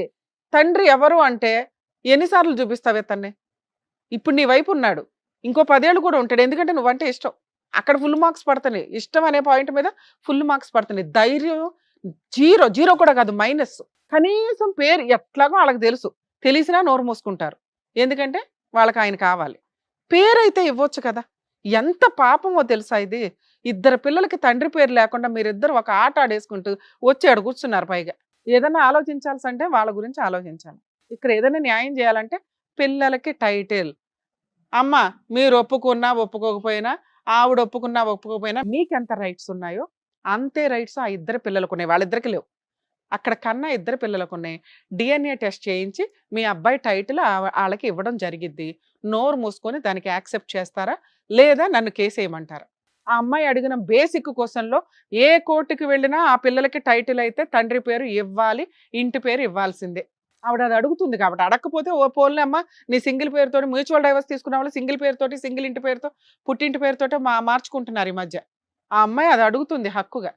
తండ్రి ఎవరు అంటే ఎన్నిసార్లు చూపిస్తావే తన్ని? ఇప్పుడు నీ వైపు ఉన్నాడు, ఇంకో 10 ఏళ్ళు కూడా ఉంటాడు. ఎందుకంటే నువ్వంటే ఇష్టం. అక్కడ ఫుల్ మార్క్స్ పడుతున్నాయి. ఇష్టం అనే పాయింట్ మీద ఫుల్ మార్క్స్ పడుతున్నాయి. ధైర్యం జీరో కూడా కాదు, మైనస్. కనీసం పేరు ఎట్లాగో వాళ్ళకి తెలుసు. తెలిసినా నోరు మూసుకుంటారు. ఎందుకంటే వాళ్ళకి ఆయన కావాలి. పేరైతే ఇవ్వచ్చు కదా. ఎంత పాపమో తెలుసా ఇది? 2 పిల్లలకి తండ్రి పేరు లేకుండా మీరిద్దరు ఒక ఆట ఆడేసుకుంటూ వచ్చి కూర్చున్నారు. పైగా ఏదైనా ఆలోచించాల్సి అంటే వాళ్ళ గురించి ఆలోచించాలి. ఇక్కడ ఏదైనా న్యాయం చేయాలంటే పిల్లలకి టైటిల్. అమ్మ మీరు ఒప్పుకున్నా ఒప్పుకోకపోయినా, ఆవిడ ఒప్పుకున్నా ఒప్పుకోకపోయినా మీకెంత రైట్స్ ఉన్నాయో అంతే రైట్స్ ఆ 2 పిల్లలకు ఉన్నాయి. వాళ్ళిద్దరికి లేవు. అక్కడ కన్నా 2 పిల్లలకు ఉన్నాయి. DNA టెస్ట్ చేయించి మీ అబ్బాయి టైటిల్ వాళ్ళకి ఇవ్వడం జరిగిద్ది. నోరు మూసుకొని దానికి యాక్సెప్ట్ చేస్తారా లేదా నన్ను కేసు వేయమంటారా? ఆ అమ్మాయి అడిగిన బేసిక్ క్వశ్చన్లో ఏ కోర్టుకి వెళ్ళినా ఆ పిల్లలకి టైటిల్ అయితే తండ్రి పేరు ఇవ్వాలి, ఇంటి పేరు ఇవ్వాల్సిందే. ఆవిడ అది అడుగుతుంది కాబట్టి. అడగకపోతే ఓ పోల్ని అమ్మ నీ సింగిల్ పేరుతోటి, మ్యూచువల్ డైవర్స్ తీసుకున్న వాళ్ళు సింగిల్ పేరుతోటి, సింగిల్ ఇంటి పేరుతో, పుట్టింటి పేరుతోటి మార్చుకుంటున్నారు ఈ మధ్య. ఆ అమ్మాయి అది అడుగుతుంది హక్కుగా.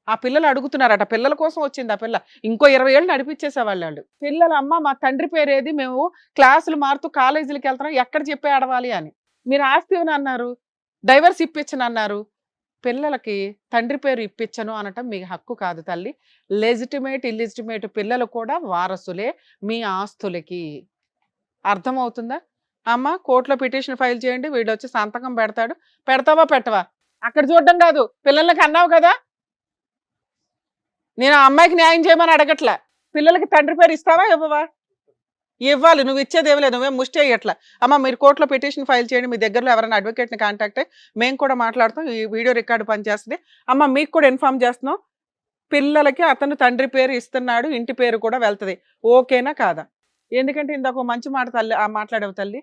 ఆ పిల్లలు అడుగుతున్నారట. పిల్లల కోసం వచ్చింది ఆ పిల్ల. ఇంకో 20 ఏళ్ళు నడిపించేసేవాళ్ళు. పిల్లలు అమ్మ మా తండ్రి పేరు ఏది, మేము క్లాసులు మారుతూ కాలేజీలకు వెళ్తున్నాం, ఎక్కడ చెప్పే ఆడవాలి అని. మీరు ఆస్తి అన్నారు, డైవర్స్ ఇప్పించను అన్నారు. పిల్లలకి తండ్రి పేరు ఇప్పించను అనటం మీ హక్కు కాదు తల్లి. లెజిటిమేట్ ఇల్లిజిటిమేట్ పిల్లలు కూడా వారసులే మీ ఆస్తులకి. అర్థమవుతుందా? అమ్మ కోర్టులో పిటిషన్ ఫైల్ చేయండి, వీడు వచ్చి సంతకం పెడతాడు. పెడతావా పెట్టవా? అక్కడ చూడడం కాదు, పిల్లలకి అన్నావు కదా. నేను ఆ అమ్మాయికి న్యాయం చేయమని అడగట్లా. పిల్లలకి తండ్రి పేరు ఇస్తావా ఇవ్వవా? ఇవ్వాలి. నువ్వు ఇచ్చేది ఏమి లేదు, నువ్వేం ముష్టి అయ్యట్లా. అమ్మ మీరు కోర్టులో పిటిషన్ ఫైల్ చేయండి, మీ దగ్గరలో ఎవరైనా అడ్వకేట్ని కాంటాక్ట్ అయ్యి మేము కూడా మాట్లాడుతాం. ఈ వీడియో రికార్డు పనిచేస్తుంది. అమ్మ మీకు కూడా ఇన్ఫార్మ్ చేస్తున్నాం, పిల్లలకి అతను తండ్రి పేరు ఇస్తున్నాడు, ఇంటి పేరు కూడా వెళ్తుంది. ఓకేనా కాదా? ఎందుకంటే ఇందాక మంచి మాట తల్లి మాట్లాడేవు తల్లి.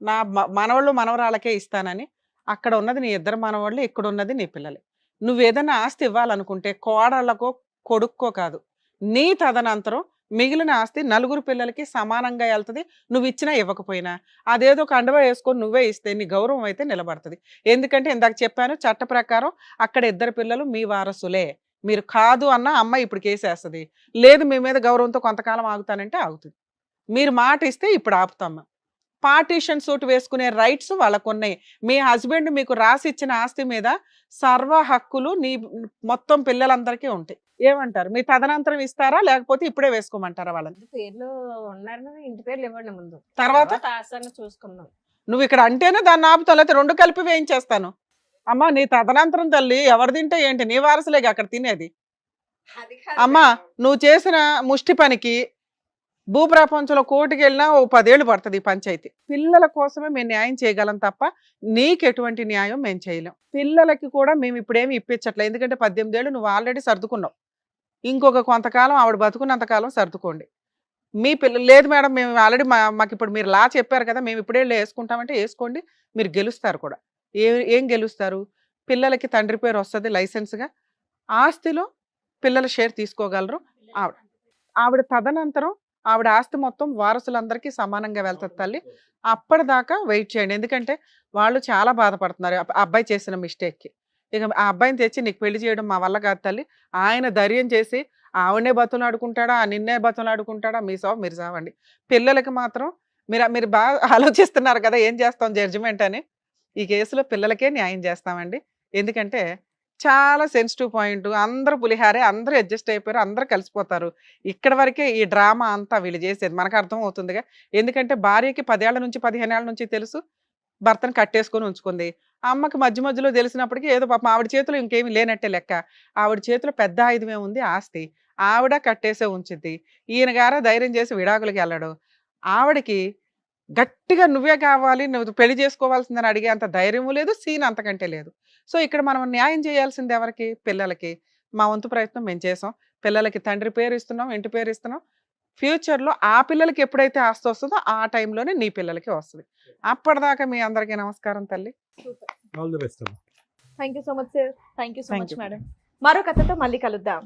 నా మనవాళ్ళు మనవరాళ్ళకే ఇస్తానని. అక్కడ ఉన్నది నీ 2 మనవాళ్ళు, ఇక్కడ ఉన్నది నీ పిల్లలే. నువ్వు ఏదైనా ఆస్తి ఇవ్వాలనుకుంటే కోడళ్ళకో కొడుక్కో కాదు, నీ తదనంతరం మిగిలిన ఆస్తి 4 పిల్లలకి సమానంగా వెళ్తుంది. నువ్వు ఇచ్చినా ఇవ్వకపోయినా అదేదో కండవ వేసుకొని నువ్వే ఇస్తే నీ గౌరవం అయితే నిలబడుతుంది. ఎందుకంటే ఇందాక చెప్పాను, చట్ట ప్రకారం అక్కడ 2 పిల్లలు మీ వారసులే. మీరు కాదు అన్న అమ్మాయి ఇప్పుడు కేసేస్తుంది. లేదు మీ మీద గౌరవంతో కొంతకాలం ఆగుతానంటే ఆగుతుంది. మీరు మాట ఇస్తే ఇప్పుడు ఆపుతామ్మా. పార్టీషన్ సూట్ వేసుకునే రైట్స్ వాళ్ళకు ఉన్నాయి. మీ హస్బెండ్ మీకు రాసి ఇచ్చిన ఆస్తి మీద సర్వ హక్కులు నీ మొత్తం పిల్లలందరికీ ఉంటాయి. ఏమంటారు? మీ తదనంతరం ఇస్తారా లేకపోతే ఇప్పుడే వేసుకోమంటారా వాళ్ళని? పేర్లు ఉన్నారు, ఇంటి పేర్లు ఇవ్వండి ముందు, తర్వాత ఆశగా చూసుకుందాం. నువ్వు ఇక్కడ అంటేనే దాన్ని ఆపుతావు, లేకపోతే 2 కలిపి వేయించేస్తాను. అమ్మా నీ తదనంతరం తల్లి ఎవరు తింటే ఏంటి, నీ వారసులేగా అక్కడ తినేది. అమ్మా నువ్వు చేసిన ముష్టి పనికి భూప్రపంచంలో కోర్టుకి వెళ్ళినా ఓ 10 ఏళ్ళు పడుతుంది ఈ పంచాయతీ. పిల్లల కోసమే మేము న్యాయం చేయగలం తప్ప నీకు ఎటువంటి న్యాయం మేము చేయలేం. పిల్లలకి కూడా మేము ఇప్పుడేమి ఇప్పించట్లేదు. ఎందుకంటే 18 ఏళ్ళు నువ్వు ఆల్రెడీ సర్దుకున్నావు. ఇంకొక కొంతకాలం ఆవిడ బతుకున్నంతకాలం సర్దుకోండి. మీ పిల్లలు లేదు మేడం మేము ఆల్రెడీ మాకు ఇప్పుడు మీరు లా చెప్పారు కదా మేము ఇప్పుడే వేసుకుంటామంటే వేసుకోండి, మీరు గెలుస్తారు కూడా. ఏం గెలుస్తారు? పిల్లలకి తండ్రి పేరు వస్తుంది లైసెన్స్గా, ఆస్తిలో పిల్లల షేర్ తీసుకోగలరు. ఆవిడ ఆవిడ తదనంతరం ఆవిడ ఆస్తి మొత్తం వారసులందరికీ సమానంగా వెళ్తుంది తల్లి. అప్పటిదాకా వెయిట్ చేయండి, ఎందుకంటే వాళ్ళు చాలా బాధపడుతున్నారు ఆ అబ్బాయి చేసిన మిస్టేక్కి. ఇక ఆ అబ్బాయిని తెచ్చి నీకు పెళ్లి చేయడం మా వల్ల కాదు తల్లి. ఆయన ధైర్యం చేసి ఆవిడనే బతులాడుకుంటాడా, నిన్నే బతులాడుకుంటాడా, మీ సావు మీరు సావండి. పిల్లలకి మాత్రం మీరు మీరు బాగా ఆలోచిస్తున్నారు కదా ఏం చేస్తాం జడ్జిమెంట్ అని. ఈ కేసులో పిల్లలకే న్యాయం చేస్తామండి. ఎందుకంటే చాలా సెన్సిటివ్ పాయింట్. అందరూ పులిహారే, అందరూ అడ్జస్ట్ అయిపోయారు, అందరూ కలిసిపోతారు. ఇక్కడ వరకే ఈ డ్రామా అంతా వీళ్ళు చేసేది మనకు అర్థం అవుతుందిగా. ఎందుకంటే భార్యకి 10 ఏళ్ల నుంచి 15 ఏళ్ల నుంచి తెలుసు భర్తను కట్టేసుకొని ఉంచుకుంది. ఆ అమ్మకి మధ్య మధ్యలో తెలిసినప్పటికీ ఏదో పాపం ఆవిడ చేతిలో ఇంకేమీ లేనట్టే లెక్క. ఆవిడ చేతిలో పెద్ద ఆయుధమే ఉంది ఆస్తి. ఆవిడ కట్టేసే ఉంచిద్ది. ఈయన గారా ధైర్యం చేసి విడాకులకి వెళ్ళడు. ఆవిడకి గట్టిగా నువ్వే కావాలి, నువ్వు పెళ్లి చేసుకోవాల్సిందని అడిగే అంత ధైర్యము లేదు, సీన్ అంతకంటే లేదు. సో ఇక్కడ మనం న్యాయం చేయాల్సింది ఎవరికి? పిల్లలకి. మా వంతు ప్రయత్నం మేము చేసాం. పిల్లలకి తండ్రి పేరు ఇస్తున్నాం, ఇంటి పేరు ఇస్తున్నాం. ఫ్యూచర్లో ఆ పిల్లలకి ఎప్పుడైతే ఆస్తి వస్తుందో ఆ టైంలోనే నీ పిల్లలకి వస్తుంది. అప్పటిదాకా మీ అందరికీ నమస్కారం తల్లి. All the best. Thank you so much sir. Thank you so Thank much you. Madam. మరో కథతో మళ్ళీ కలుద్దాం.